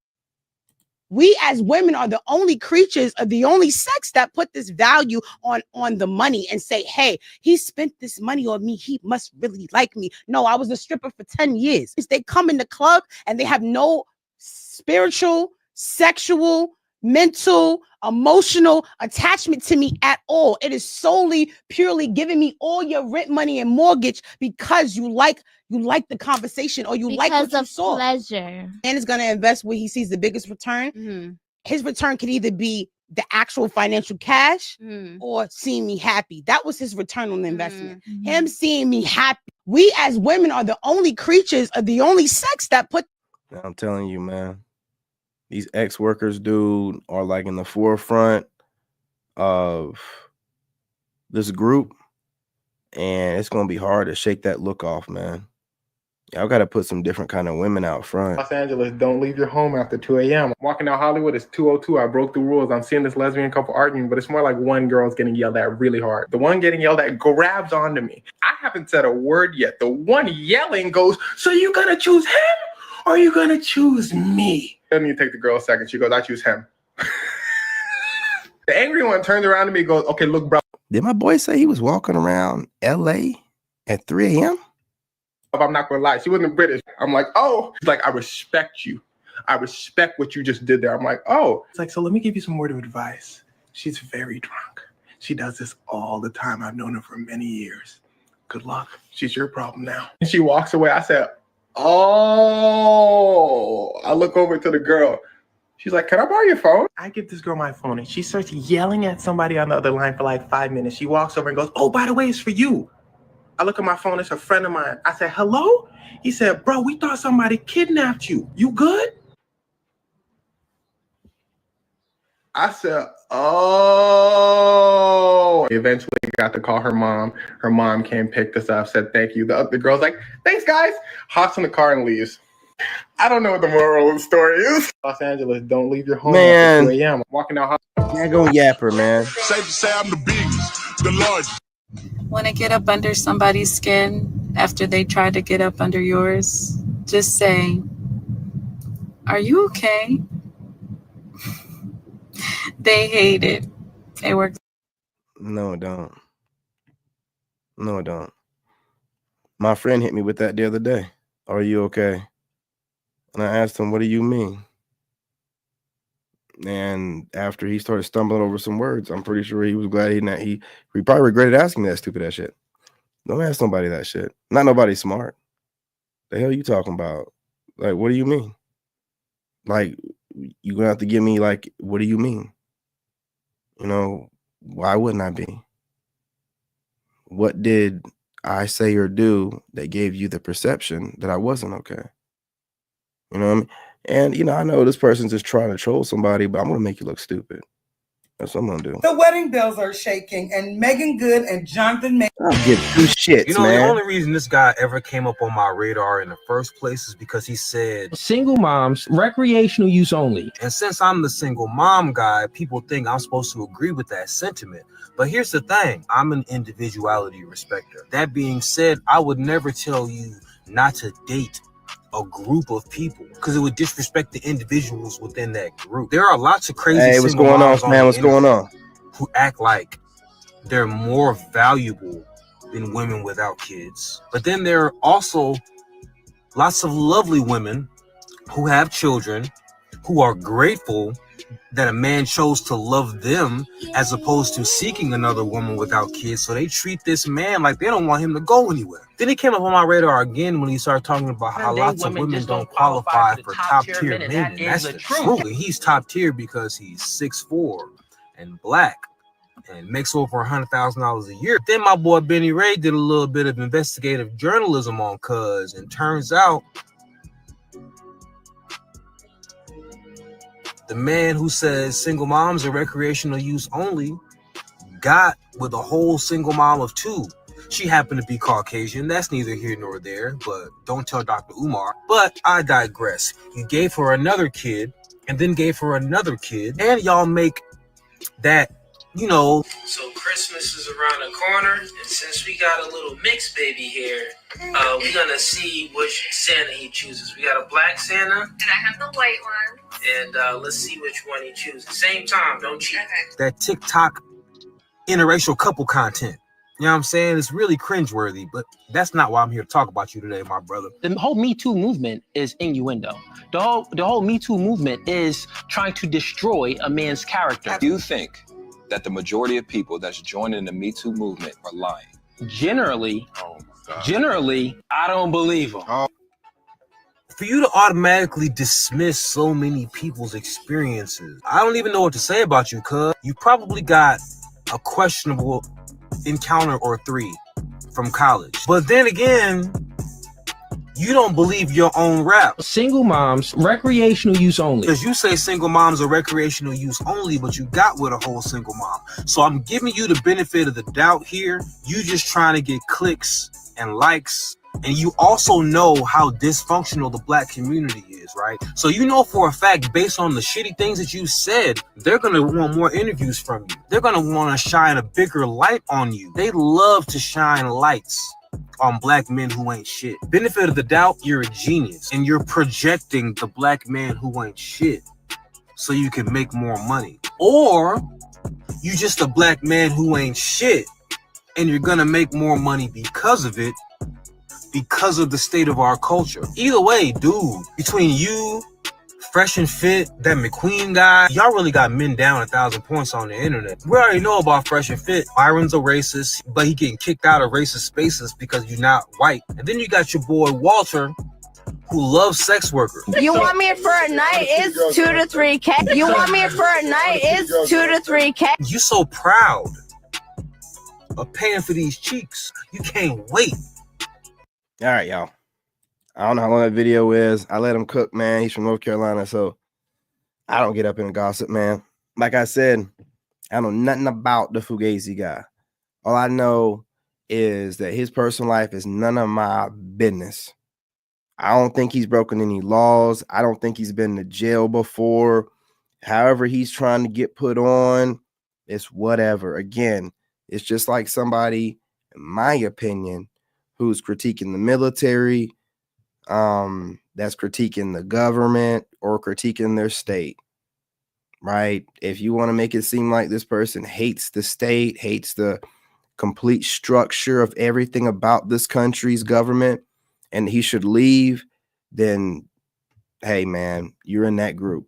We as women are the only creatures of the only sex that put this value on the money and say, hey, he spent this money on me. He must really like me. No, I was a stripper for 10 years. They come in the club and they have no spiritual, sexual, mental, emotional attachment to me at all. It is solely, purely giving me all your rent money and mortgage because you like the conversation or you like what you saw. Pleasure. And is going to invest where he sees the biggest return. Mm-hmm. His return could either be the actual financial cash or seeing me happy. That was his return on the investment. Mm-hmm. Him seeing me happy. We as women are the only creatures of the only sex that put. I'm telling you, man. These ex-workers, dude, are like in the forefront of this group, and it's gonna be hard to shake that look off, man. Y'all gotta put some different kind of women out front. Los Angeles, don't leave your home after 2 a.m. Walking down Hollywood, it's 2:02. I broke the rules. I'm seeing this lesbian couple arguing, but it's more like one girl's getting yelled at really hard. The one getting yelled at grabs onto me. I haven't said a word yet. The one yelling goes, so you gonna choose him or are you gonna choose me? Doesn't even take the girl a second. She goes, I choose him. The angry one turns around to me and goes, okay, look, bro. Did my boy say he was walking around LA at 3 a.m.? I'm not gonna lie, she wasn't British. I'm like, oh, she's like, I respect you. I respect what you just did there. I'm like, oh. It's like, so let me give you some word of advice. She's very drunk. She does this all the time. I've known her for many years. Good luck. She's your problem now. And she walks away. I said, oh. I look over to the girl. She's like, can I borrow your phone? I give this girl my phone and she starts yelling at somebody on the other line for like 5 minutes. She walks over and goes, oh, by the way, it's for you. I look at my phone. It's a friend of mine. I said, hello? He said, bro, we thought somebody kidnapped you. You good? I said, oh. Eventually got to call her mom. Her mom came, picked us up, said thank you. The girl's like, thanks, guys. Hops in the car and leaves. I don't know what the moral of the story is. Los Angeles, don't leave your home Man. after 2 a.m. Walking out. Yeah, go yapper, man. Safe to say I'm the biggest, the largest. Want to get up under somebody's skin after they try to get up under yours? Just say, are you okay? They hate it. It works. No, it don't. No, it don't. My friend hit me with that the other day. Are you okay? And I asked him, what do you mean? And after he started stumbling over some words, I'm pretty sure he was glad he probably regretted asking me that stupid ass shit. Don't ask nobody that shit. Not nobody smart. The hell you talking about? Like, what do you mean? Like, you gonna have to give me like, what do you mean? You know, why wouldn't I be? What did I say or do that gave you the perception that I wasn't okay? You know what I mean? And, you know, I know this person's just trying to troll somebody, but I'm going to make you look stupid. That's what I'm going to do. The wedding bells are shaking, and Megan Good and Jonathan May. I'll give two shits, You know, man. the only reason this guy ever came up on my radar in the first place is because he said single moms, recreational use only. And since I'm the single mom guy, people think I'm supposed to agree with that sentiment. But here's the thing. I'm an individuality respecter. That being said, I would never tell you not to date a group of people because it would disrespect the individuals within that group. There are lots of crazy what's going on, man? What's going on? Who act like they're more valuable than women without kids. But then there are also lots of lovely women who have children who are grateful that a man chose to love them as opposed to seeking another woman without kids. So they treat this man like they don't want him to go anywhere. Then he came up on my radar again when he started talking about how lots of women don't qualify for top tier men. And that's the truth. He's top tier because he's 6'4" and black and makes over $100,000 a year. Then my boy Benny Ray did a little bit of investigative journalism on Cuz, and turns out the man who says single moms are recreational use only got with a whole single mom of 2. She happened to be Caucasian. That's neither here nor there, but don't tell Dr. Umar. But I digress. He gave her another kid and then gave her another kid. And y'all make that, you know. So Christmas is around the corner, and since we got a little mixed baby here, we're gonna see which Santa he chooses. We got a black Santa, And I have the white one. and let's see which one he chooses. Same time, don't cheat. That TikTok interracial couple content. You know what I'm saying? It's really cringeworthy, but that's not why I'm here to talk about you today, my brother. The whole Me Too movement is innuendo. The whole Me Too movement is trying to destroy a man's character. Do you think that the majority of people that's joining the Me Too movement are lying? Generally, I don't believe them. For you to automatically dismiss so many people's experiences, I don't even know what to say about you, cuz you probably got a questionable encounter or 3 from college. But then again, you don't believe your own rap. Single moms, recreational use only. Because you say single moms are recreational use only, but you got with a whole single mom. So I'm giving you the benefit of the doubt here. You just trying to get clicks and likes. And you also know how dysfunctional the black community is, right? So you know for a fact, based on the shitty things that you said, they're going to want more interviews from you. They're going to want to shine a bigger light on you. They love to shine lights on black men who ain't shit. Benefit of the doubt, you're a genius. And you're projecting the black man who ain't shit so you can make more money. Or you just a black man who ain't shit and you're going to make more money because of it, because of the state of our culture. Either way, dude, between you, Fresh and Fit, that McQueen guy, y'all really got men down 1,000 points on the internet. We already know about Fresh and Fit. Byron's a racist, but he getting kicked out of racist spaces because you're not white. And then you got your boy Walter, who loves sex workers. You want me for a night? It's 2 to 3K. You want me for a night? It's 2 to 3K. You so proud of paying for these cheeks. You can't wait. All right, y'all. I don't know how long that video is. I let him cook, man. He's from North Carolina, so I don't get up in the gossip, man. Like I said, I know nothing about the Fugazi guy. All I know is that his personal life is none of my business. I don't think he's broken any laws. I don't think he's been to jail before. However he's trying to get put on, it's whatever. Again, it's just like somebody, in my opinion, who's critiquing the military, that's critiquing the government or critiquing their state, right? If you want to make it seem like this person hates the state, hates the complete structure of everything about this country's government, and he should leave, then hey, man, you're in that group.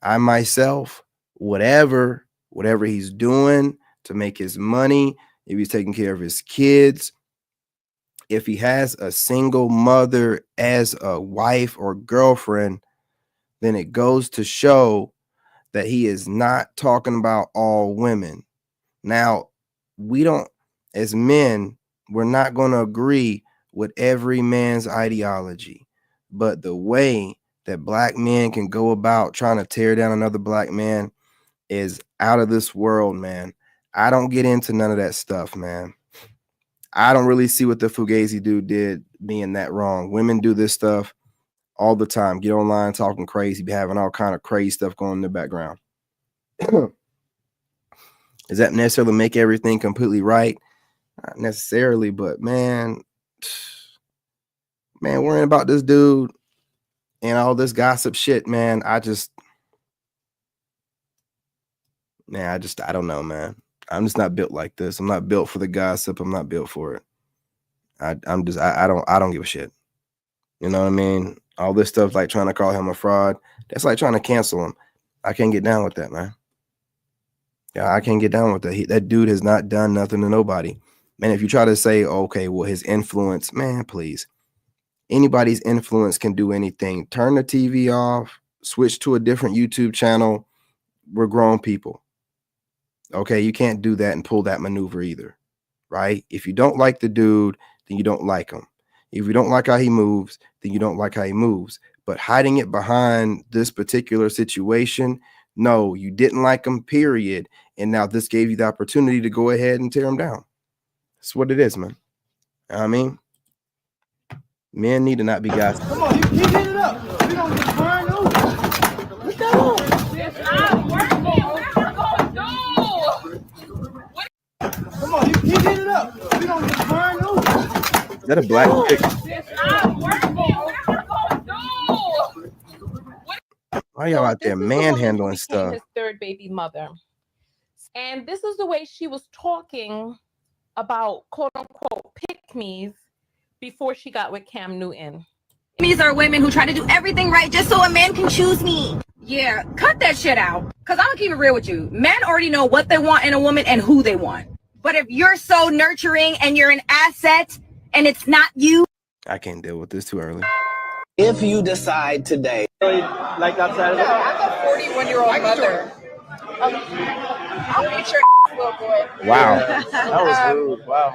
I myself, whatever he's doing to make his money, if he's taking care of his kids, if he has a single mother as a wife or girlfriend, then it goes to show that he is not talking about all women. Now, we don't, as men, we're not going to agree with every man's ideology, but the way that black men can go about trying to tear down another black man is out of this world, man. I don't get into none of that stuff, man. I don't really see what the Fugazi dude did being that wrong. Women do this stuff all the time. Get online talking crazy, be having all kind of crazy stuff going in the background. Does that necessarily make everything completely right? Not necessarily, but man, worrying about this dude and all this gossip shit, man, I don't know, man. I'm just not built like this. I'm not built for the gossip. I'm not built for it. I don't give a shit. You know what I mean? All this stuff, like trying to call him a fraud, that's like trying to cancel him. I can't get down with that, man. Yeah, I can't get down with that. That dude has not done nothing to nobody. Man, if you try to say, okay, well, his influence, man, please. Anybody's influence can do anything. Turn the TV off, switch to a different YouTube channel. We're grown people. Okay, you can't do that and pull that maneuver either, right? If you don't like the dude, then you don't like him. If you don't like how he moves, then you don't like how he moves. But hiding it behind this particular situation, no, you didn't like him, period. And now this gave you the opportunity to go ahead and tear him down. That's what it is, man. You know what I mean? Men need to not be gossiping. Come on, you get it up. We don't get burned over. What's that on? It's not working. What are you going to do? Come on, you get it up. We don't get burned over. Is that a black chick? It's not working. What are you going to do? Why y'all out there manhandling stuff? His third baby mother. And this is the way she was talking about quote unquote pick-me's before she got with Cam Newton. These are women who try to do everything right just so a man can choose me. Yeah, cut that shit out. Because I'm going to keep it real with you. Men already know what they want in a woman and who they want. But if you're so nurturing and you're an asset and it's not you. I can't deal with this too early. If you decide today. Like outside of the I'm a 41-year-old mother. I'll beat your little boy. Wow. That was rude. Wow.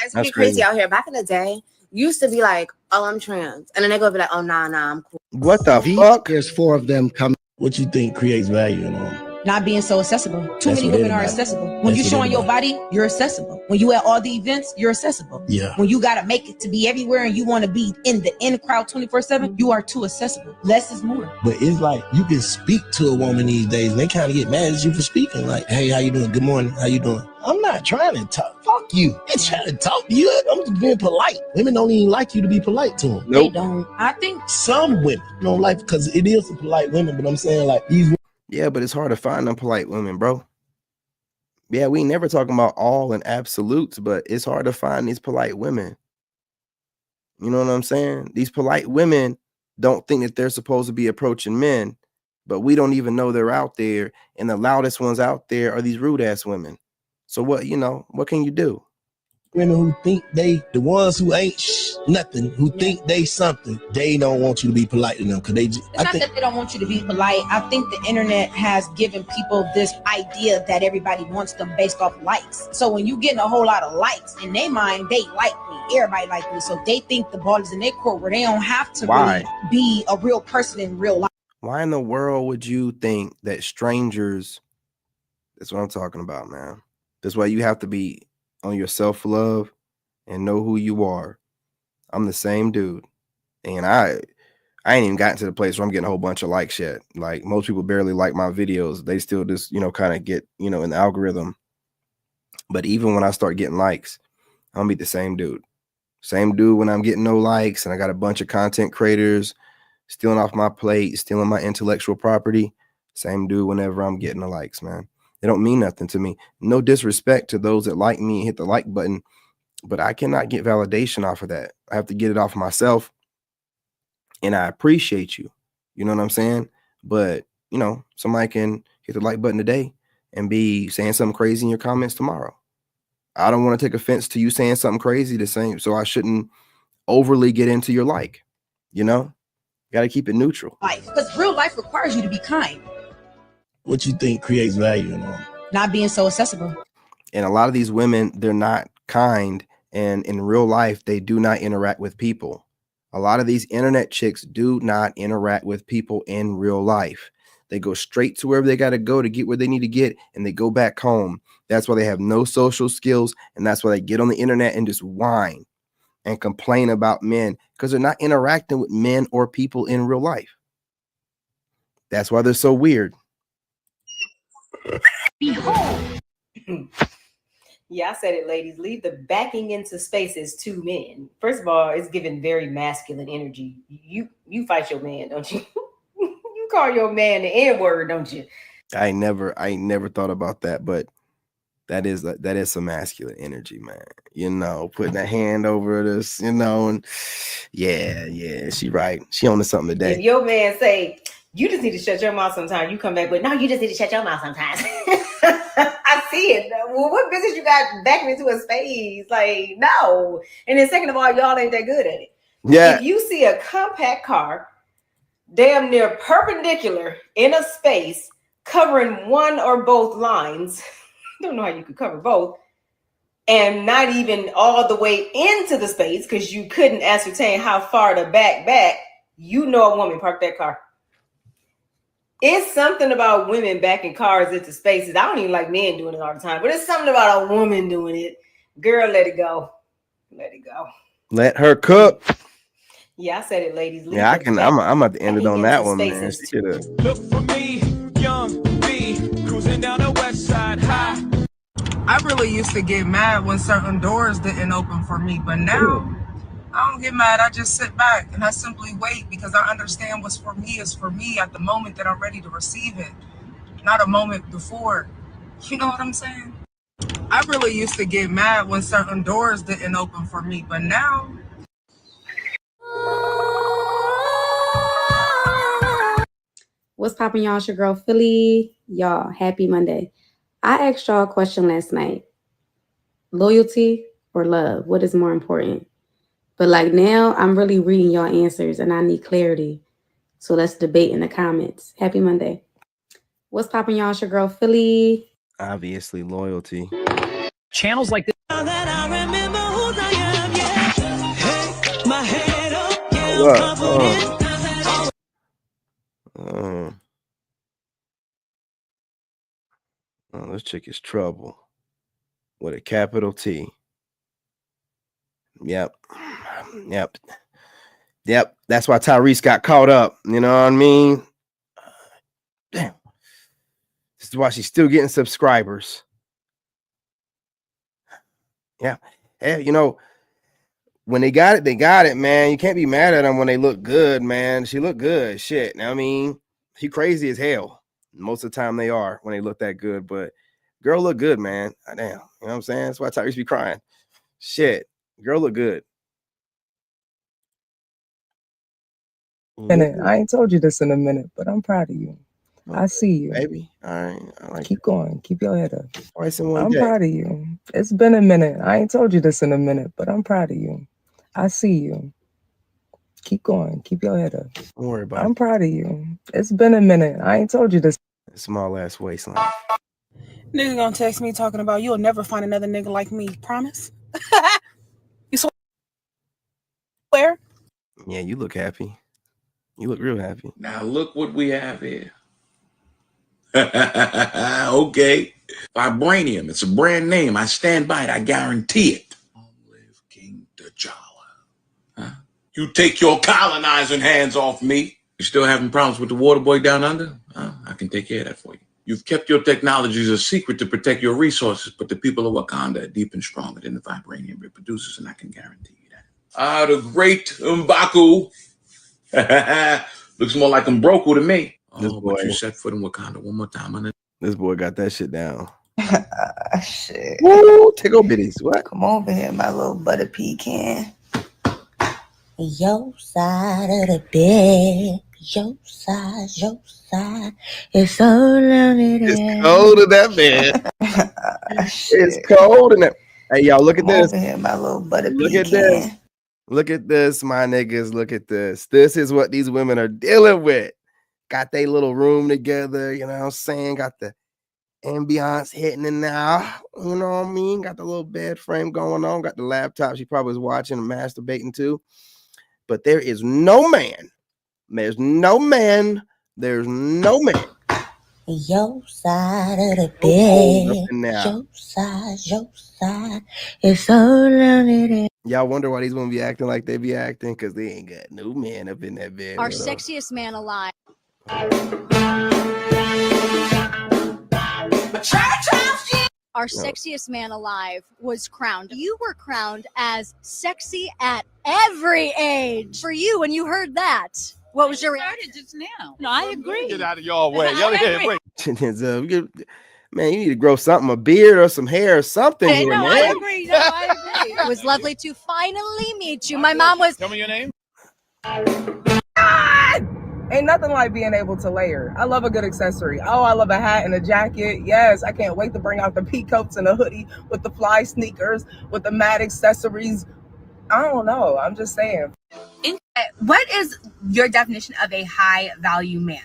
It's pretty crazy out here. Back in the day, used to be like, oh, I'm trans. And then they go be like, oh, nah, I'm cool. What the fuck? There's 4 of them coming. What you think creates value in them? Not being so accessible. Too many women are accessible. When you're showing your body, you're accessible. When you at all the events, you're accessible. Yeah. When you gotta make it to be everywhere and you want to be in the in crowd 24/7, you are too accessible. Less is more. But it's like you can speak to a woman these days and they kind of get mad at you for speaking. Like, hey, how you doing? Good morning. How you doing? I'm not trying to talk. Fuck you. I'm trying to talk to you. I'm just being polite. Women don't even like you to be polite to them. Nope. They don't. I think some women don't like, because it is a polite women, but I'm saying like these. Yeah, but it's hard to find them polite women, bro. Yeah, we never talking about all in absolutes, but it's hard to find these polite women. You know what I'm saying? These polite women don't think that they're supposed to be approaching men, but we don't even know they're out there. And the loudest ones out there are these rude ass women. So what, what can you do? Women who think the ones who ain't nothing, who think they something, they don't want you to be polite to them because they just. It's not that they don't want you to be polite. I think the internet has given people this idea that everybody wants them based off likes. So when you getting a whole lot of likes, in their mind, they like me. Everybody like me. So they think the ball is in their court where they don't have to really be a real person in real life. Why in the world would you think that strangers, that's what I'm talking about, man. That's why you have to be on your self-love and know who you are. I'm the same dude. And I ain't even gotten to the place where I'm getting a whole bunch of likes yet. Like most people barely like my videos. They still just, kind of get, in the algorithm. But even when I start getting likes, I'm gonna be the same dude. Same dude when I'm getting no likes and I got a bunch of content creators stealing off my plate, stealing my intellectual property. Same dude whenever I'm getting the likes, man. They don't mean nothing to me. No disrespect to those that like me and hit the like button, but I cannot get validation off of that. I have to get it off myself. And I appreciate you. You know what I'm saying? But, somebody can hit the like button today and be saying something crazy in your comments tomorrow. I don't want to take offense to you saying something crazy the same. So I shouldn't overly get into your like, got to keep it neutral. Because real life requires you to be kind. What you think creates value in them? Not being so accessible. And a lot of these women, they're not kind. And in real life, they do not interact with people. A lot of these internet chicks do not interact with people in real life. They go straight to wherever they got to go to get where they need to get, and they go back home. That's why they have no social skills, and that's why they get on the internet and just whine and complain about men because they're not interacting with men or people in real life. That's why they're so weird. Behold. Yeah, I said it, ladies. Leave the backing into spaces to men. First of all, it's giving very masculine energy. You fight your man, don't you? You call your man the N-word, don't you? I never thought about that, but that is some masculine energy, man. Putting a hand over this, and yeah, she right. She on to something today. If your man say, you just need to shut your mouth sometimes, you come back with, no, you just need to shut your mouth sometimes. I see it. Well, what business you got backing into a space? Like, no. And then second of all, y'all ain't that good at it. Yeah. If you see a compact car damn near perpendicular in a space covering one or both lines, don't know how you could cover both, and not even all the way into the space because you couldn't ascertain how far to back, a woman parked that car. It's something about women backing cars into spaces. I don't even like men doing it all the time, but it's something about a woman doing it. Girl, let it go. Let it go. Let her cook. Yeah, I said it, ladies. Yeah, I'm at the end on that one, man. Look for me, young B, cruising down the west side high. I really used to get mad when certain doors didn't open for me, but now I don't get mad. I just sit back and I simply wait because I understand what's for me is for me at the moment that I'm ready to receive it, not a moment before. You know what I'm saying? I really used to get mad when certain doors didn't open for me, but now. What's poppin', y'all? It's your girl Philly. Y'all, happy Monday. I asked y'all a question last night. Loyalty or love? What is more important? But now I'm really reading y'all answers and I need clarity. So let's debate in the comments. Happy Monday. What's poppin', y'all? It's your girl Philly. Obviously, loyalty. Channels like this. This chick is trouble with a capital T. Yep. That's why Tyrese got caught up. You know what I mean? Damn. This is why she's still getting subscribers. Yeah. Hey, when they got it, man. You can't be mad at them when they look good, man. She looked good. Shit. I mean, he crazy as hell. Most of the time they are when they look that good, but girl look good, man. Damn. You know what I'm saying? That's why Tyrese be crying. Shit. Girl look good. minute. I ain't told you this in a minute, but I'm proud of you. I see you. Baby. All right. I like Keep going. Keep your head up. twice in one I'm day. proud of you. It's been a minute. I ain't told you this in a minute, but I'm proud of you. I see you. Keep going. Keep your head up. Don't worry about I'm proud of you. It's been a minute. I ain't told you this. Small ass waistline. Nigga gonna text me talking about you'll never find another nigga like me. Promise? You swear? Yeah, you look happy. You look real happy. Now look what we have here. Okay. Vibranium. It's a brand name. I stand by it. I guarantee it. Long live King T'Challa. Huh? You take your colonizing hands off me. You still having problems with the water boy down under? I can take care of that for you. You've kept your technologies a secret to protect your resources, but the people of Wakanda are deep and stronger than the vibranium it produces, and I can guarantee you that. The great M'Baku. Looks more like M'Broku to me. But you set foot in Wakanda one more time. This boy got that shit down. Shit. Woo, tickle bitties. What? Come over here, my little butter pecan. Your side of the bed. Your side. It's so lonely. It's cold in that bed. It's cold in that. Hey, y'all, look at this. Over here, my little butter Look pecan. at this. Look at this, my niggas. Look at this. This is what these women are dealing with. Got their little room together, you know what I'm saying? Got the ambiance hitting it now. You know what I mean? Got the little bed frame going on. Got the laptop. She probably was watching and masturbating too. But there is no man. There's no man. There's no man. Your side of the bed. Now. Your side. It's so lonely. Y'all wonder why these women be acting like they be acting? Because they ain't got no man up in that bed. Our with them. sexiest man alive. Our sexiest man alive was crowned. You were crowned as sexy at every age. For you, when you heard that, what was your reaction? Just now. No, I agree. Get out of y'all way. Y'all wait. Man, you need to grow something, a beard or some hair or something. I Here, know, man. I agree. No, I agree. It was lovely to finally meet you. My mom was. Tell me your name. Ain't nothing like being able to layer. I love a good accessory. Oh, I love a hat and a jacket. Yes, I can't wait to bring out the peacoats and a hoodie with the fly sneakers, with the matte accessories. I don't know. I'm just saying. What is your definition of a high value man?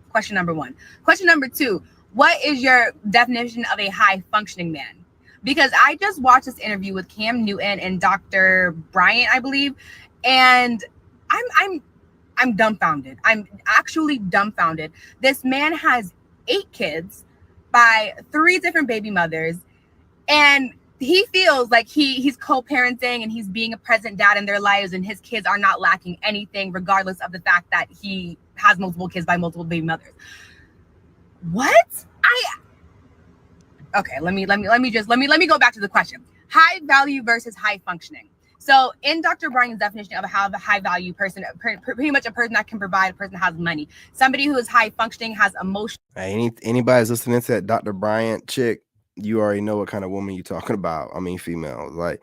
Question number 1. Question number 2, what is your definition of a high functioning man? Because I just watched this interview with Cam Newton and Dr. Bryant, I believe, and I'm dumbfounded. I'm actually dumbfounded. This man has 8 kids by 3 different baby mothers, and he feels like he's co-parenting and he's being a present dad in their lives, and his kids are not lacking anything, regardless of the fact that he has multiple kids by multiple baby mothers. What? Okay, let me go back to the question. High value versus high functioning. So in Dr. Bryan's definition of a high value person, pretty much a person that can provide, a person that has money. Somebody who is high functioning has emotion. Hey, anybody's listening to that Dr. Bryant chick, you already know what kind of woman you're talking about. I mean, females. Like,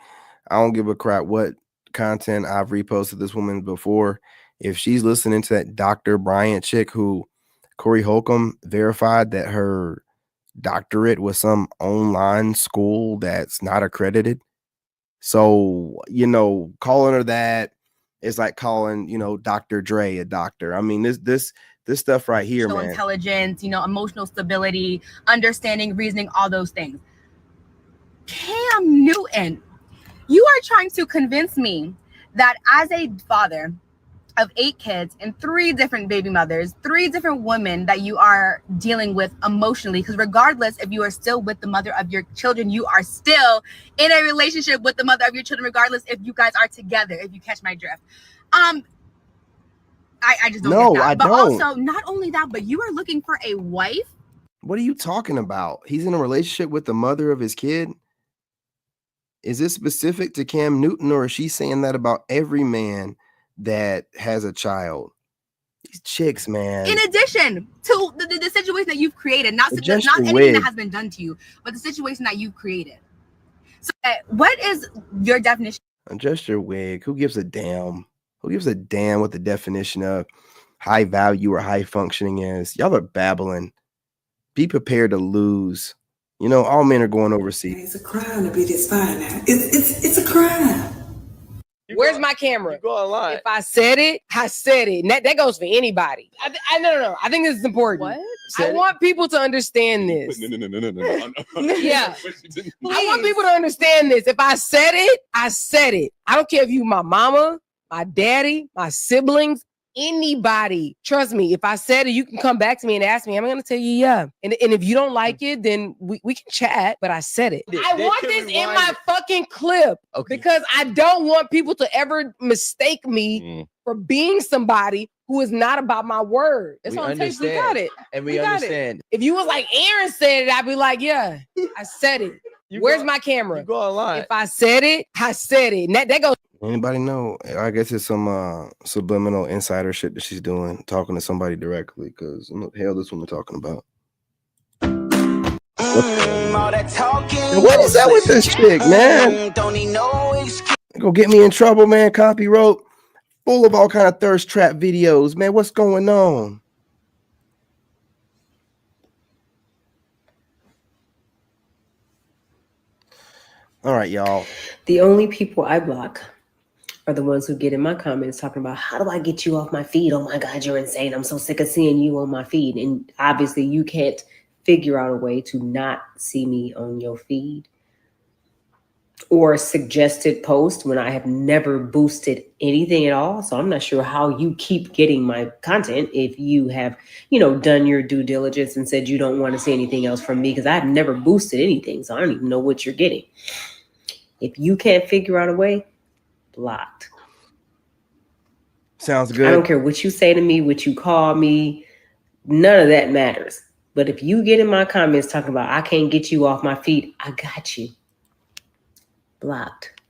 I don't give a crap what content I've reposted this woman before. If she's listening to that Dr. Bryant chick who Corey Holcomb verified that her doctorate was some online school that's not accredited. So, calling her that is like calling, Dr. Dre a doctor. I mean, this stuff right here, man. Intelligence, emotional stability, understanding, reasoning, all those things. Cam Newton, you are trying to convince me that as a father of 8 kids and 3 different baby mothers, 3 different women that you are dealing with emotionally, because regardless if you are still with the mother of your children, you are still in a relationship with the mother of your children, regardless if you guys are together, if you catch my drift. I just don't get that. But also, not only that, but you are looking for a wife. What are you talking about? He's in a relationship with the mother of his kid? Is this specific to Cam Newton, or is she saying that about every man that has a child? These chicks, man. In addition to the situation that you've created, not anything that has been done to you, but the situation that you've created. So what is your definition? Adjust your wig. Who gives a damn? Who gives a damn what the definition of high value or high functioning is? Y'all are babbling. Be prepared to lose. You know, all men are going overseas. It's a crime to be this fine now. It's a crime. Where's my camera? You go online. If I said it, I said it. And that goes for anybody. No. I think this is important. What? I want people to understand this. No. Yeah. I want people to understand this. If I said it, I said it. I don't care if you my mama, my daddy, my siblings, anybody. Trust me, if I said it, you can come back to me and ask me. I'm going to tell you, yeah. And if you don't like it, then we can chat, but I said it. I want this in my fucking clip because I don't want people to ever mistake me for being somebody who is not about my word. It's on tape. We got it. And we understand. If you was like, Aaron said it, I'd be like, yeah, I said it. Where's my camera? You go online. If I said it, I said it. And that goes. Anybody know? I guess it's some subliminal insider shit that she's doing, talking to somebody directly. Because what the hell this woman talking about? What is that with this chick, man? Go get me in trouble, man. Copy wrote, full of all kind of thirst trap videos, man. What's going on? All right, y'all. The only people I block are the ones who get in my comments talking about, how do I get you off my feed? Oh my God, you're insane. I'm so sick of seeing you on my feed. And obviously you can't figure out a way to not see me on your feed or suggested post when I have never boosted anything at all. So I'm not sure how you keep getting my content if you have, done your due diligence and said you don't want to see anything else from me, because I've never boosted anything. So I don't even know what you're getting. If you can't figure out a way, blocked. Sounds good. I don't care what you say to me, what you call me. None of that matters. But if you get in my comments talking about, I can't get you off my feet, I got you. Blocked.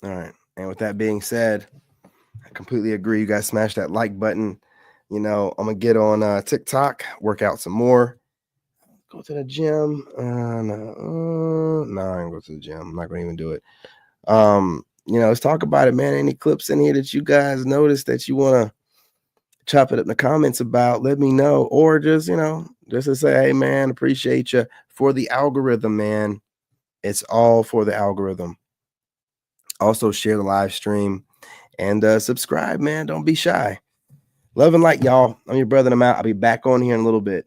All right. And with that being said, I completely agree. You guys smash that like button. I'm going to get on TikTok, work out some more. Go to the gym. No, I ain't go to the gym. I'm not going to even do it. Let's talk about it, man. Any clips in here that you guys noticed that you want to chop it up in the comments about, let me know. Or just, just to say, hey, man, appreciate you. For the algorithm, man. It's all for the algorithm. Also, share the live stream and subscribe, man. Don't be shy. Love and light, y'all. I'm your brother, and I'm out. I'll be back on here in a little bit.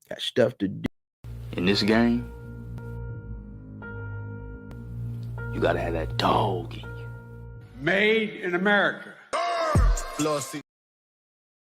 Got stuff to do. In this game, you gotta have that dog in you. Made in America. Flossy.